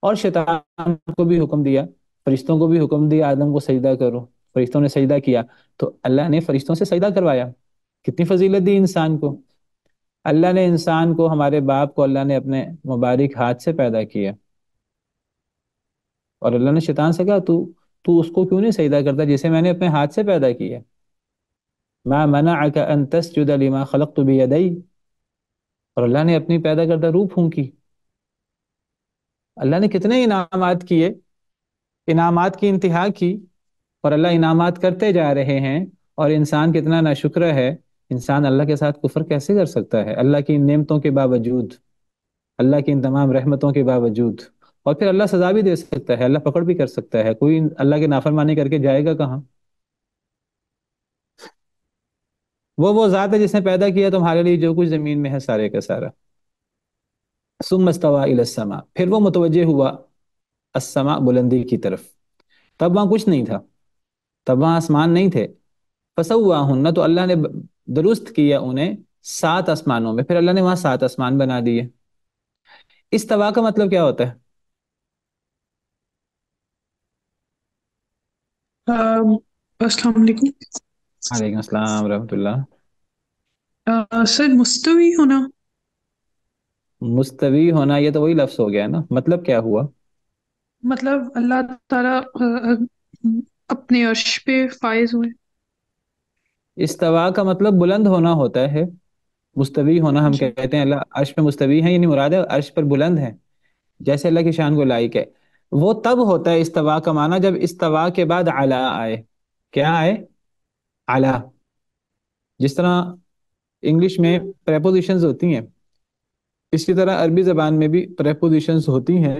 S1: اور شیطان کو بھی حکم دیا، فرشتوں کو بھی حکم دیا آدم کو سجدہ کرو، فرشتوں نے سجدہ کیا تو اللہ نے فرشتوں سے سجدہ کروایا۔ کتنی فضیلت دی انسان کو۔ اللہ نے انسان کو، ہمارے باپ کو اللہ نے اپنے مبارک ہاتھ سے پیدا کیا، اور اللہ نے شیطان سے کہا تو اس کو کیوں نہیں سجدہ کرتا جسے میں نے اپنے ہاتھ سے پیدا کیا؟ ما منعک ان تسجد لما خلقت بیدی، اور اللہ نے اپنی پیدا کردہ روح پھونکی۔ اللہ نے کتنے انعامات کیے، انعامات کی انتہا کی، اور اللہ انعامات کرتے جا رہے ہیں، اور انسان کتنا ناشکر ہے۔ انسان اللہ کے ساتھ کفر کیسے کر سکتا ہے؟ اللہ کی ان نعمتوں کے باوجود، اللہ کی ان تمام رحمتوں کے باوجود۔ اور پھر اللہ سزا بھی دے سکتا ہے، اللہ پکڑ بھی کر سکتا ہے، کوئی اللہ کی نافرمانی کر کے جائے گا کہاں؟ وہ ذات ہے جس نے پیدا کیا تمہارے لیے جو کچھ زمین میں ہے سارے کا سارا۔ ثم استوى الى السماء، پھر وہ متوجہ ہوا السماء، بلندی کی طرف۔ تب وہاں کچھ نہیں تھا، تب وہاں آسمان نہیں تھے. فسواہن، تو اللہ نے درست کیا انہیں 7 آسمانوں میں. پھر اللہ نے وہاں 7 آسمان بنا دیے. استوا کا مطلب کیا ہوتا ہے؟
S3: السلام علیکم.
S1: وعلیکم السلام ورحمۃ اللہ.
S3: سر مستوی ہونا.
S1: مستوی ہونا، یہ تو وہی لفظ ہو گیا نا. مطلب کیا ہوا؟
S3: مطلب اللہ تعالیٰ اپنے عرش پہ فائز ہوئے.
S1: استوا کا مطلب بلند ہونا ہوتا ہے. مستوی ہونا ہم
S3: جی
S1: کہتے ہیں اللہ عرش پہ مستوی ہے، یعنی مراد ہے عرش پر بلند ہے، جیسے اللہ کی شان کو لائق ہے. وہ تب ہوتا ہے استوا کا معنی جب استوا کے بعد علا آئے. کیا آئے؟ علا. جس طرح انگلش میں پریپوزیشنز ہوتی ہیں، اسی طرح عربی زبان میں بھی پریپوزیشنز ہوتی ہیں،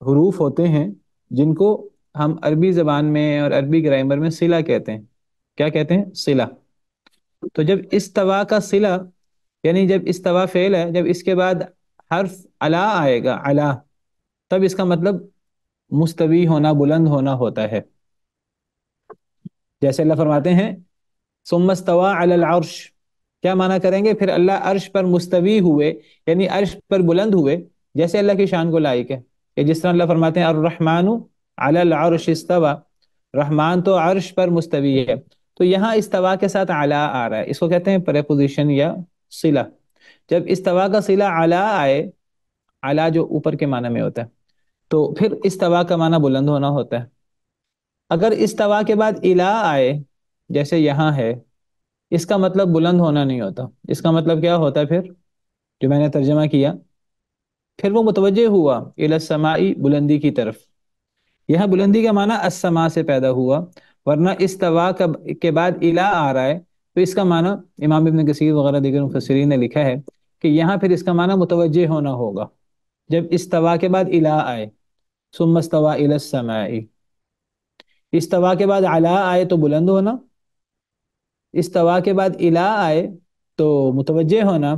S1: حروف ہوتے ہیں جن کو ہم عربی زبان میں اور عربی گرامر میں صلہ کہتے ہیں. کیا کہتے ہیں؟ صلہ. تو جب استوا کا صلہ، یعنی جب استوا فعل ہے، جب اس کے بعد حرف علا آئے گا، علا، تب اس کا مطلب مستوی ہونا، بلند ہونا ہوتا ہے. جیسے اللہ فرماتے ہیں ثم استوى علی العرش. کیا معنی کریں گے؟ پھر اللہ عرش پر مستوی ہوئے، یعنی عرش پر بلند ہوئے جیسے اللہ کی شان کو لائق ہے. کہ جس طرح اللہ فرماتے ہیں الرحمن علی العرش استوى، رحمان تو عرش پر مستوی ہے. تو یہاں استوا کے ساتھ علا آ رہا ہے، اس کو کہتے ہیں پریپوزیشن یا صلہ. جب استوا کا صلہ علا آئے، علا جو اوپر کے معنی میں ہوتا ہے، تو پھر استوا کا معنی بلند ہونا ہوتا ہے. اگر استوا کے بعد الا آئے جیسے یہاں ہے، اس کا مطلب بلند ہونا نہیں ہوتا. اس کا مطلب کیا ہوتا ہے؟ پھر جو میں نے ترجمہ کیا، پھر وہ متوجہ ہوا الی السماء، بلندی کی طرف. یہاں بلندی کا معنی السماء سے پیدا ہوا، ورنہ استوا کے بعد الا آ رہا ہے تو اس کا معنی امام ابن کثیر وغیرہ دیگر مفسرین نے لکھا ہے کہ یہاں پھر اس کا معنی متوجہ ہونا ہوگا جب استوا کے بعد الا آئے. ثم استوى الی السماء. استوا کے بعد علا آئے تو بلند ہونا، استوا کے بعد الا آئے تو متوجہ ہونا.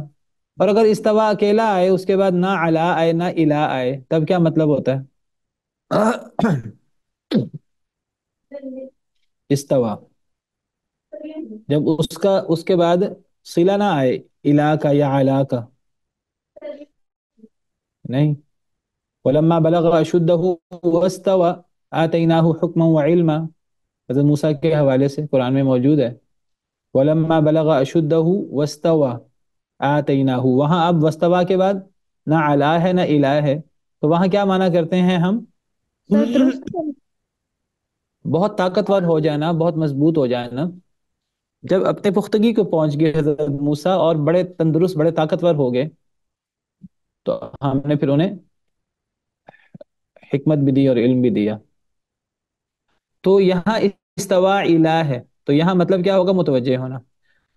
S1: اور اگر استوا اکیلا آئے، اس کے بعد نہ علا آئے نہ الا آئے، تب کیا مطلب ہوتا ہے؟ استوا جب اس کے بعد صلہ نہ آئے الا کا یا علا کا. نہیں. ولما بلغ اشدہ واستوى آتیناہ حکما وعلما، حضرت موسیٰ کے حوالے سے قرآن میں موجود ہے. ولما بلغ اشدہ واستوى آتیناہ، وہاں اب واستوى کے بعد نہ علا ہے نہ الا ہے، تو وہاں کیا معنی کرتے ہیں ہم؟ بہت طاقتور ہو جانا، بہت مضبوط ہو جانا. جب اپنے پختگی کو پہنچ گئے حضرت موسیٰ اور بڑے تندرست، بڑے طاقتور ہو گئے، تو ہم نے پھر انہیں حکمت بھی دی اور علم بھی دیا. تو یہاں استوا الہ ہے، تو یہاں مطلب کیا ہوگا؟ متوجہ ہونا.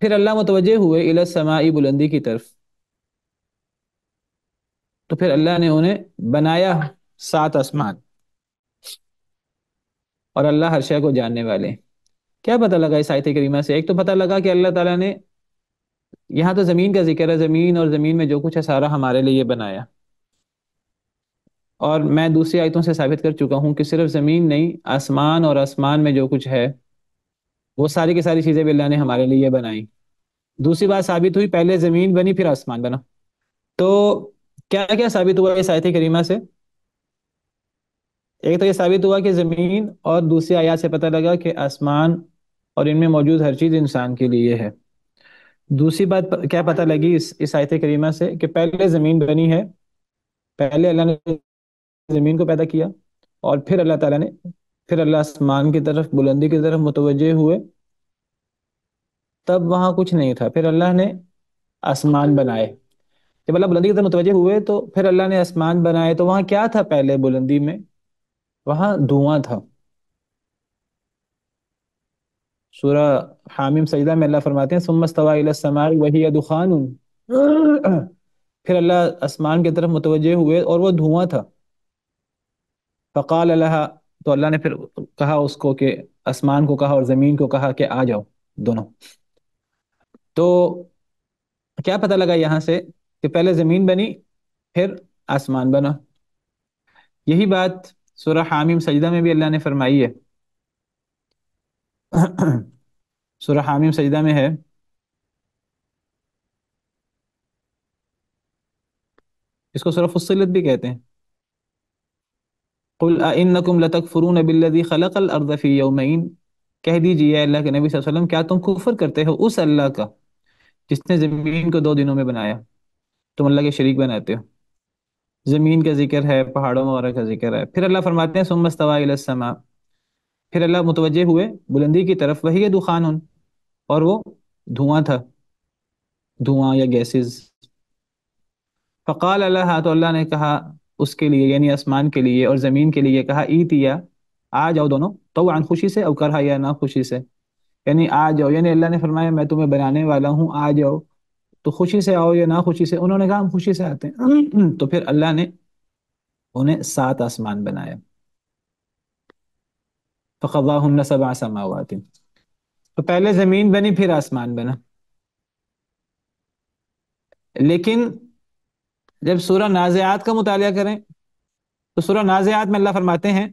S1: پھر اللہ متوجہ ہوئے الی السماء، بلندی کی طرف. تو پھر اللہ نے انہیں بنایا 7 آسمان، اور اللہ ہر شے کو جاننے والے ہیں. کیا پتہ لگا اس آیت کریمہ سے؟ ایک تو پتہ لگا کہ اللہ تعالیٰ نے، یہاں تو زمین کا ذکر ہے، زمین اور زمین میں جو کچھ ہے سارا ہمارے لیے بنایا. اور میں دوسری آیتوں سے ثابت کر چکا ہوں کہ صرف زمین نہیں، آسمان اور آسمان میں جو کچھ ہے وہ ساری کی ساری چیزیں بھی اللہ نے ہمارے لیے بنائی. دوسری بات ثابت ہوئی، پہلے زمین بنی پھر آسمان بنا. تو کیا کیا ثابت ہوا اس آیت کریمہ سے؟ ایک تو یہ ثابت ہوا کہ زمین، اور دوسری آیات سے پتہ لگا کہ آسمان اور ان میں موجود ہر چیز انسان کے لیے ہے. دوسری بات کیا پتہ لگی اس آیت کریمہ سے؟ کہ پہلے زمین بنی ہے، پہلے اللہ نے زمین کو پیدا کیا، اور پھر اللہ تعالیٰ نے، پھر اللہ آسمان کی طرف، بلندی کی طرف متوجہ ہوئے. تب وہاں کچھ نہیں تھا، پھر اللہ نے آسمان بنائے. جب اللہ بلندی کی طرف متوجہ ہوئے تو پھر اللہ نے آسمان بنائے. تو وہاں کیا تھا پہلے بلندی میں؟ وہاں دھواں تھا. سورہ حامیم سجدہ میں اللہ فرماتے ہیں ثم استوى الى السماء وهي دخان. پھر اللہ آسمان کی طرف متوجہ ہوئے اور وہ دھواں تھا. فقال لها، تو اللہ نے پھر کہا اس کو، کہ آسمان کو کہا اور زمین کو کہا کہ آ جاؤ دونوں. تو کیا پتہ لگا یہاں سے؟ کہ پہلے زمین بنی پھر آسمان بنا. یہی بات سورہ حامیم سجدہ میں بھی اللہ نے فرمائی ہے سورہ حامیم سجدہ میں ہے. اس کو سورہ فصلت بھی کہتے ہیں. قل اَإِنَّكُمْ لَتَكْفُرُونَ بِالَّذِي خَلَقَ الْأَرْضَ فِي يَوْمَيْنِ، کہہ دیجئے اے اللہ کے نبی صلی اللہ علیہ وسلم، کیا تم کفر کرتے ہو اس اللہ کا جس نے زمین کو 2 دنوں میں بنایا؟ تم اللہ کے شریک بناتے ہو. زمین کا ذکر ہے، پہاڑوں وغیرہ کا ذکر ہے. پھر اللہ فرماتے ہیں ثم استوى الى السماء، پھر اللہ متوجہ ہوئے بلندی کی طرف، وہی دخان، اور وہ دھواں تھا، دھواں یا گیسز. فقال اللہ، تو اللہ نے کہا اس کے لیے، یعنی آسمان کے لیے اور زمین کے لیے کہا، ایتیا، آ جاؤ دونوں، طوعا خوشی سے، او کرہا یا نہ خوشی سے. یعنی آ جاؤ، یعنی اللہ نے فرمایا میں تمہیں بنانے والا ہوں، آ جاؤ، تو خوشی سے آؤ یا نہ خوشی سے. انہوں نے کہا ہم خوشی سے آتے ہیں. تو پھر اللہ نے انہیں 7 آسمان بنایا. فقضاهن 7 سماوات، تو پہلے زمین بنی پھر آسمان بنا. لیکن جب سورہ نازعات کا مطالعہ کریں تو سورہ نازعات میں اللہ فرماتے ہیں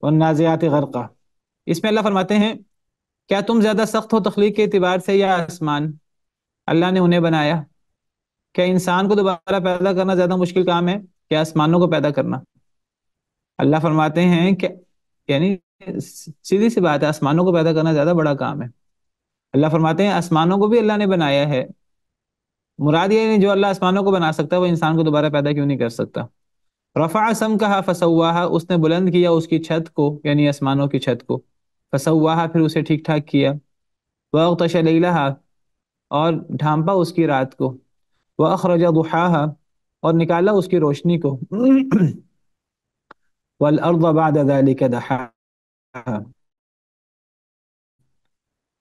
S1: والنازعات غرقا، اس میں اللہ فرماتے ہیں کیا تم زیادہ سخت ہو تخلیق کے اعتبار سے یا آسمان؟ اللہ نے انہیں بنایا. کیا انسان کو دوبارہ پیدا کرنا زیادہ مشکل کام ہے کیا آسمانوں کو پیدا کرنا؟ اللہ فرماتے ہیں کہ یعنی سیدھی سی بات ہے، آسمانوں کو پیدا کرنا زیادہ بڑا کام ہے. اللہ فرماتے ہیں آسمانوں کو بھی اللہ نے بنایا ہے. مراد یہ نہیں جو اللہ آسمانوں کو بنا سکتا ہے وہ انسان کو دوبارہ پیدا کیوں نہیں کر سکتا؟ رفع سمکہا فسواہا، اس نے بلند کیا اس کی چھت کو، یعنی آسمانوں کی چھت کو. فسواہا، پھر اسے ٹھیک ٹھاک کیا. واغطش لیلہا، اور ڈھانپا اس کی رات کو. واخرج ضحاہا، اور نکالا اس کی روشنی کو. والارض بعد ذلك دحاہا،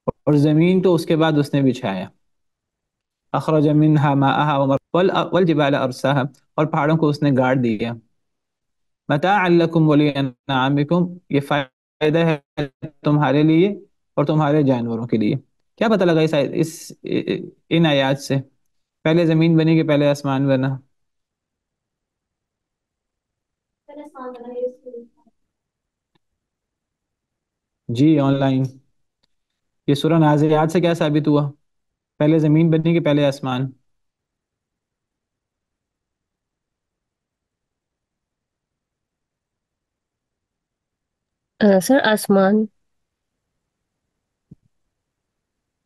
S1: اور زمین کو اس کے بعد اس نے بچھایا. اخرج منها ماءها والجبال ارساها، اور پہاڑوں کو اس نے گاڑ دیا. متاعا لکم ولانعامکم، یہ فائدہ ہے تمہارے لیے اور تمہارے جانوروں کے لیے. کیا پتہ لگا ان آیات سے؟ پہلے زمین بنی کہ پہلے آسمان بنا؟ جی آن لائن. یہ سورہ نازعات سے کیا ثابت ہوا؟ پہلے زمین بنی کہ پہلے آسمان؟
S4: سر آسمان.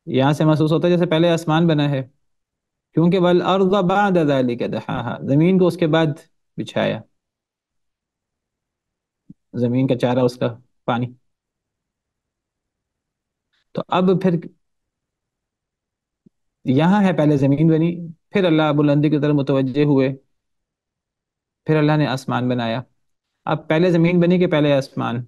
S1: یہاں سے محسوس ہوتا ہے جیسے پہلے آسمان بنا ہے، کیونکہ والارض بعد ذلك دحاها، زمین کو اس کے بعد بچھایا. زمین کا چارہ، اس کا پانی. تو اب پھر یہاں ہے پہلے زمین بنی، پھر اللہ بلندی کی طرف متوجہ ہوئے، پھر اللہ نے آسمان بنایا. اب پہلے زمین بنی کہ پہلے آسمان؟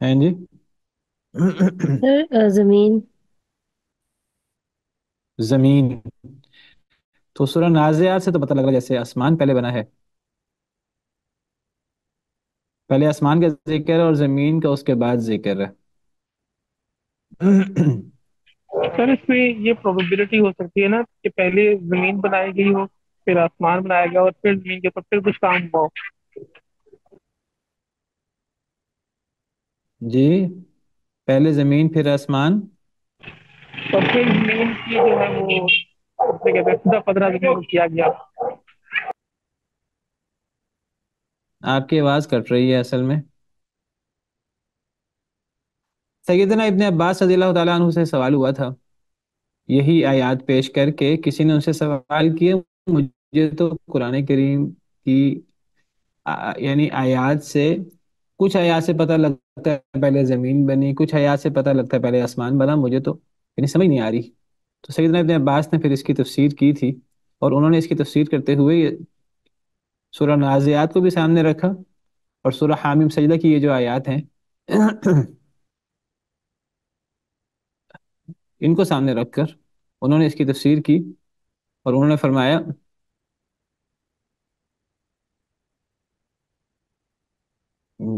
S1: ہیں جی؟
S4: سر زمین.
S1: زمین. تو سورہ نازعات سے تو پتہ لگ رہا ہے جیسے آسمان پہلے بنا ہے، پہلے آسمان کا ذکر ہے اور زمین کا اس کے بعد ذکر ہے.
S5: سر اس میں یہ پروبیبلٹی ہو سکتی ہے نا کہ پہلے زمین بنائی گئی ہو، پھر آسمان بنایا گیا اور پھر زمین کے اوپر پھر کچھ کام ہوا ہو.
S1: جی، پہلے زمین پھر آسمان.
S5: اور پھر زمین کی جو ہے وہ اسے کہتے ہیں خدا پدرا زمین کو کیا گیا.
S1: آپ کی آواز کٹ رہی ہے اصل میں. سیدنا ابن عباس رضی اللہ تعالیٰ عنہ سے سوال ہوا تھا یہی آیات پیش کر کے. کسی نے ان سے سوال کیا مجھے تو قرآن کریم کی یعنی آیات سے کچھ آیات سے پتہ لگتا ہے پہلے زمین بنی، کچھ آیات سے پتہ لگتا ہے پہلے آسمان بنا، مجھے تو یعنی سمجھ نہیں آ رہی. تو سیدنا ابن عباس نے پھر اس کی تفسیر کی تھی، اور انہوں نے اس کی تفسیر کرتے ہوئے یہ سورہ نازعات کو بھی سامنے رکھا اور سورہ حامیم سجدہ کی یہ جو آیات ہیں ان کو سامنے رکھ کر انہوں نے اس کی تفسیر کی، اور انہوں نے فرمایا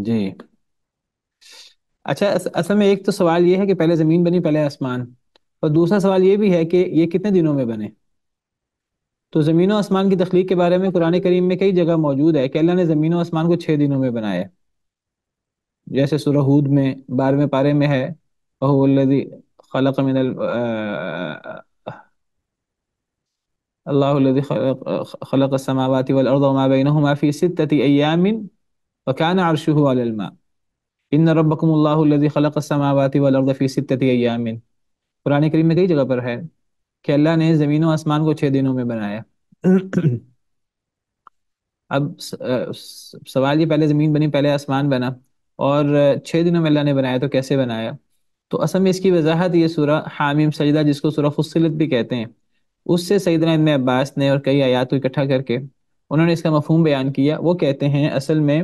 S1: جی اچھا اصل میں ایک تو سوال یہ ہے کہ پہلے زمین بنی پہلے آسمان، اور دوسرا سوال یہ بھی ہے کہ یہ کتنے دنوں میں بنے؟ تو زمین و آسمان کی تخلیق کے بارے میں قرآن کریم میں کئی جگہ موجود ہے کہ اللہ نے زمین و آسمان کو 6 دنوں میں بنایا، جیسے سورہ ہود میں 12ویں پارے میں ہے، وَهُوَ الَّذِي خَلَقَ مِنَ اللہ الذي خلق السماوات والأرض وما بينهما في 6 أيام وكان عرشه على الماء ان ربکم اللہ الذی خلق السماوات والارض فی 6 ایام۔ قرآن کریم میں کئی جگہ پر ہے کہ اللہ نے زمین و آسمان کو 6 دنوں میں بنایا۔ اب سوال یہ پہلے زمین بنی پہلے آسمان بنا، اور 6 دنوں میں اللہ نے بنایا تو کیسے بنایا؟ تو اصل میں اس کی وضاحت یہ سورہ حامیم سجدہ، جس کو سورہ فصلت بھی کہتے ہیں، اس سے سیدنا ابن عباس نے اور کئی آیات کو اکٹھا کر کے انہوں نے اس کا مفہوم بیان کیا۔ وہ کہتے ہیں اصل میں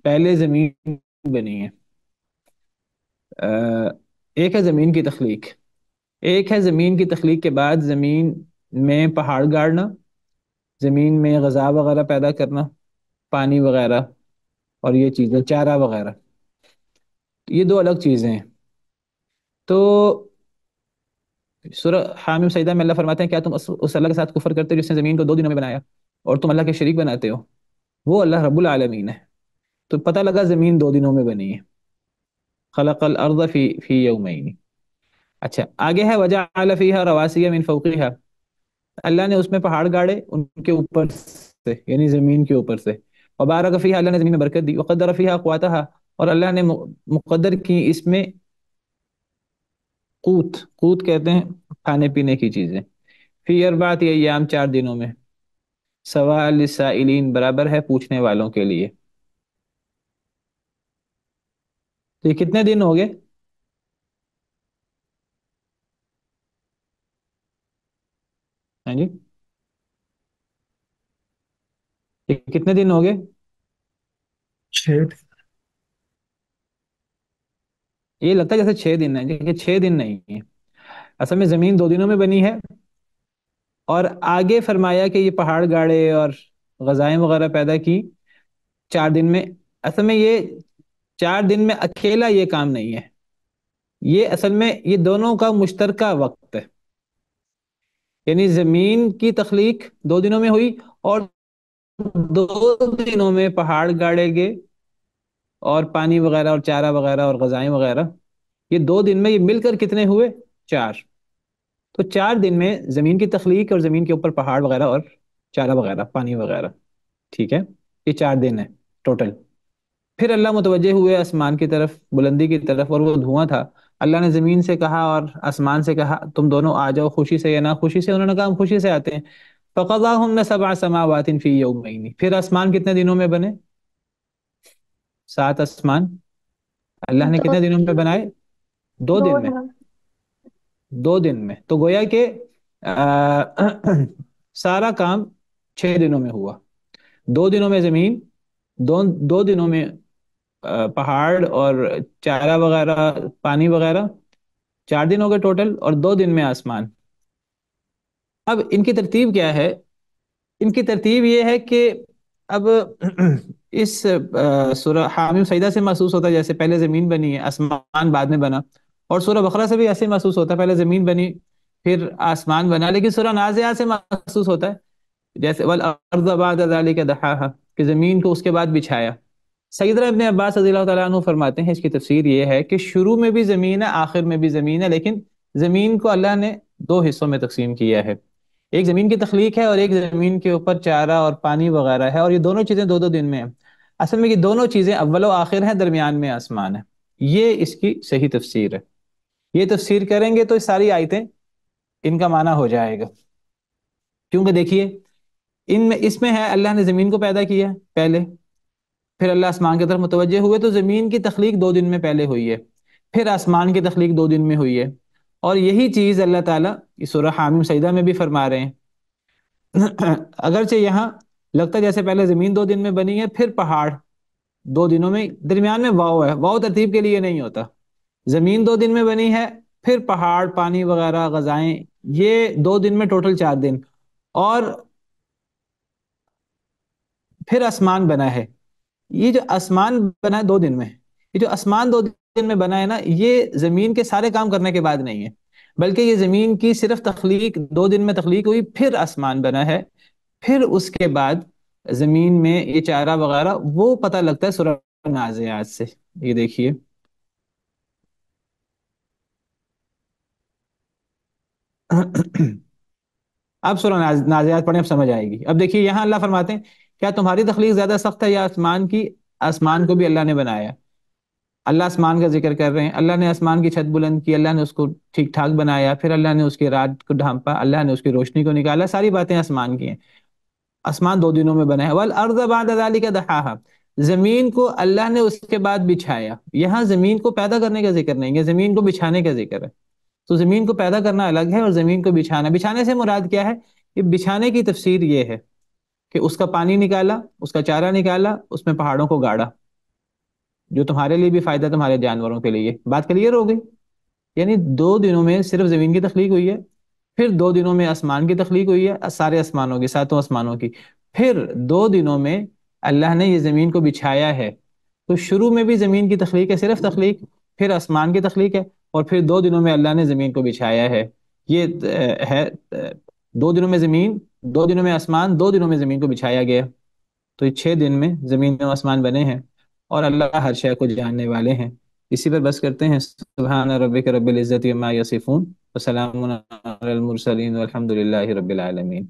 S1: پہلے زمین بنی ہے، ایک ہے زمین کی تخلیق، ایک ہے زمین کی تخلیق کے بعد زمین میں پہاڑ گاڑنا، زمین میں غذا وغیرہ پیدا کرنا، پانی وغیرہ اور یہ چیزیں چارہ وغیرہ، یہ دو الگ چیزیں ہیں۔ تو سورہ حامیم سجدہ میں اللہ فرماتے ہیں کیا تم اس اللہ کے ساتھ کفر کرتے ہو جس نے زمین کو 2 دنوں میں بنایا اور تم اللہ کے شریک بناتے ہو؟ وہ اللہ رب العالمین ہے۔ تو پتہ لگا زمین 2 دنوں میں بنی ہے، خلق الارض فی یومین۔ اچھا آگے ہے وجعل فیہا رواسی من فوقہا، اللہ نے اس میں پہاڑ گاڑے ان کے اوپر سے، یعنی زمین کے اوپر سے، وبارک فیہا، اللہ نے زمین میں برکت دی، وقدر فیہا اقواتہا، اور اللہ نے مقدر کی اس میں قوت، قوت کہتے ہیں کھانے پینے کی چیزیں، فی اربعۃ ایام، 4 دنوں میں، سواء للسائلین، برابر ہے پوچھنے والوں کے لیے۔ تو یہ کتنے دن ہو گئے؟ ہاں جی، یہ کتنے دن ہو گئے؟
S2: 6
S1: یہ لگتا ہے جیسے 6 دن ہے، لیکن 6 دن نہیں ہے، اصل میں زمین 2 دنوں میں بنی ہے، اور آگے فرمایا کہ یہ پہاڑ گاڑے اور غذائیں وغیرہ پیدا کی 4 دن میں۔ اصل میں یہ 4 دن میں اکیلا یہ کام نہیں ہے، یہ اصل میں یہ دونوں کا مشترکہ وقت ہے، یعنی زمین کی تخلیق 2 دنوں میں ہوئی، اور 2 دنوں میں پہاڑ گاڑے گئے اور پانی وغیرہ اور چارہ وغیرہ اور غذائیں وغیرہ، یہ 2 دن میں یہ مل کر کتنے ہوئے؟ 4۔ تو 4 دن میں زمین کی تخلیق اور زمین کے اوپر پہاڑ وغیرہ اور چارہ وغیرہ پانی وغیرہ، ٹھیک ہے، یہ 4 دن ہے ٹوٹل۔ پھر اللہ متوجہ ہوئے آسمان کی طرف، بلندی کی طرف، اور وہ دھواں تھا۔ اللہ نے زمین سے کہا اور آسمان سے کہا تم دونوں آ جاؤ خوشی سے یا ناخوشی سے، انہوں نے کہا ہم خوشی سے آتے ہیں۔ فَقَضَاهُنَّ 7 سَمَاوَاتٍ فِي يَوْمَيْنِ، پھر آسمان کتنے دنوں میں بنے؟ 7 آسمان اللہ نے کتنے دنوں میں بنائے؟ 2 دن میں، 2 دن میں۔ تو گویا کہ سارا کام 6 دنوں میں ہوا، 2 دنوں میں زمین، 2 دنوں میں پہاڑ اور چارہ وغیرہ پانی وغیرہ، 4 دن ہو گئے ٹوٹل، اور 2 دن میں آسمان۔ اب ان کی ترتیب کیا ہے؟ ان کی ترتیب یہ ہے کہ اب اس سورہ حامیم سجدہ سے محسوس ہوتا ہے جیسے پہلے زمین بنی ہے، آسمان بعد میں بنا، اور سورہ بقرہ سے بھی ایسے محسوس ہوتا ہے پہلے زمین بنی پھر آسمان بنا، لیکن سورہ نازعات سے محسوس ہوتا ہے جیسے وَالْأَرْضَ بَعْدَ ذَلِكَ دَحَاهَا، کہ زمین کو اس کے بعد بچھایا۔ سیدنا ابن عباس رضی اللہ تعالیٰ عنہ فرماتے ہیں اس کی تفسیر یہ ہے کہ شروع میں بھی زمین ہے آخر میں بھی زمین ہے، لیکن زمین کو اللہ نے 2 حصوں میں تقسیم کیا ہے، ایک زمین کی تخلیق ہے اور ایک زمین کے اوپر چارہ اور پانی وغیرہ ہے، اور یہ دونوں چیزیں 2 دن میں ہیں۔ اصل میں یہ دونوں چیزیں اول و آخر ہیں، درمیان میں آسمان ہے، یہ اس کی صحیح تفسیر ہے۔ یہ تفسیر کریں گے تو یہ ساری آیتیں ان کا معنی ہو جائے گا، کیونکہ دیکھیے اس میں ہے اللہ نے زمین کو پیدا کیا پہلے، پھر اللہ آسمان کی طرف متوجہ ہوئے تو زمین کی تخلیق 2 دن میں پہلے ہوئی ہے، پھر آسمان کی تخلیق 2 دن میں ہوئی ہے، اور یہی چیز اللہ تعالیٰ سورہ حامیم سجدہ میں بھی فرما رہے ہیں۔ اگرچہ یہاں لگتا ہے جیسے پہلے زمین 2 دن میں بنی ہے پھر پہاڑ 2 دنوں میں، درمیان میں واو ہے، واو ترتیب کے لیے نہیں ہوتا، زمین 2 دن میں بنی ہے پھر پہاڑ پانی وغیرہ غذائیں، یہ 2 دن میں ٹوٹل 4 دن، اور پھر آسمان بنا ہے، یہ جو آسمان بنا ہے 2 دن میں، یہ جو آسمان 2 دن میں بنا ہے نا، یہ زمین کے سارے کام کرنے کے بعد نہیں ہے، بلکہ یہ زمین کی صرف تخلیق 2 دن میں تخلیق ہوئی، پھر آسمان بنا ہے، پھر اس کے بعد زمین میں یہ چارہ وغیرہ وہ پتہ لگتا ہے سورہ نازعات سے. یہ دیکھیے اب سورہ نازعات پڑھیں، اب سمجھ آئے گی. اب دیکھیے یہاں اللہ فرماتے ہیں کیا تمہاری تخلیق زیادہ سخت ہے یا آسمان کی؟ آسمان کو بھی اللہ نے بنایا. اللہ آسمان کا ذکر کر رہے ہیں. اللہ نے آسمان کی چھت بلند کی، اللہ نے اس کو ٹھیک ٹھاک بنایا، پھر اللہ نے اس کی رات کو ڈھانپا، اللہ نے اس کی روشنی کو نکالا. ساری باتیں آسمان کی ہیں. آسمان 2 دنوں میں بنا ہے. وَالْأَرْضَ بَعْدَ ذَلِكَ دَحَاهَا، زمین کو اللہ نے اس کے بعد بچھایا. یہاں زمین کو پیدا کرنے کا ذکر نہیں ہے، زمین کو بچھانے کا ذکر ہے. تو زمین کو پیدا کرنا الگ ہے اور زمین کو بچھانا. بچھانے سے مراد کیا ہے؟ کہ بچھانے کی تفسیر یہ ہے کہ اس کا پانی نکالا، اس کا چارہ نکالا، اس میں پہاڑوں کو گاڑا، جو تمہارے لیے بھی فائدہ، تمہارے جانوروں کے لیے. بات کلیئر ہو گئی؟ یعنی 2 دنوں میں صرف زمین کی تخلیق ہوئی ہے، پھر 2 دنوں میں آسمان کی تخلیق ہوئی ہے، سارے آسمانوں کی، 7 آسمانوں کی. پھر 2 دنوں میں اللہ نے یہ زمین کو بچھایا ہے. تو شروع میں بھی زمین کی تخلیق ہے، صرف تخلیق، پھر آسمان کی تخلیق ہے، اور پھر 2 دنوں میں اللہ نے زمین کو بچھایا ہے. یہ ہے 2 دنوں میں زمین، 2 دنوں میں آسمان، 2 دنوں میں زمین کو بچھایا گیا. تو یہ 6 دن میں زمین و آسمان بنے ہیں، اور اللہ ہر شے کو جاننے والے ہیں. اسی پر بس کرتے ہیں. سبحان ربک رب العزت عما یصفون وسلام علی المرسلین والحمد للہ رب العالمین.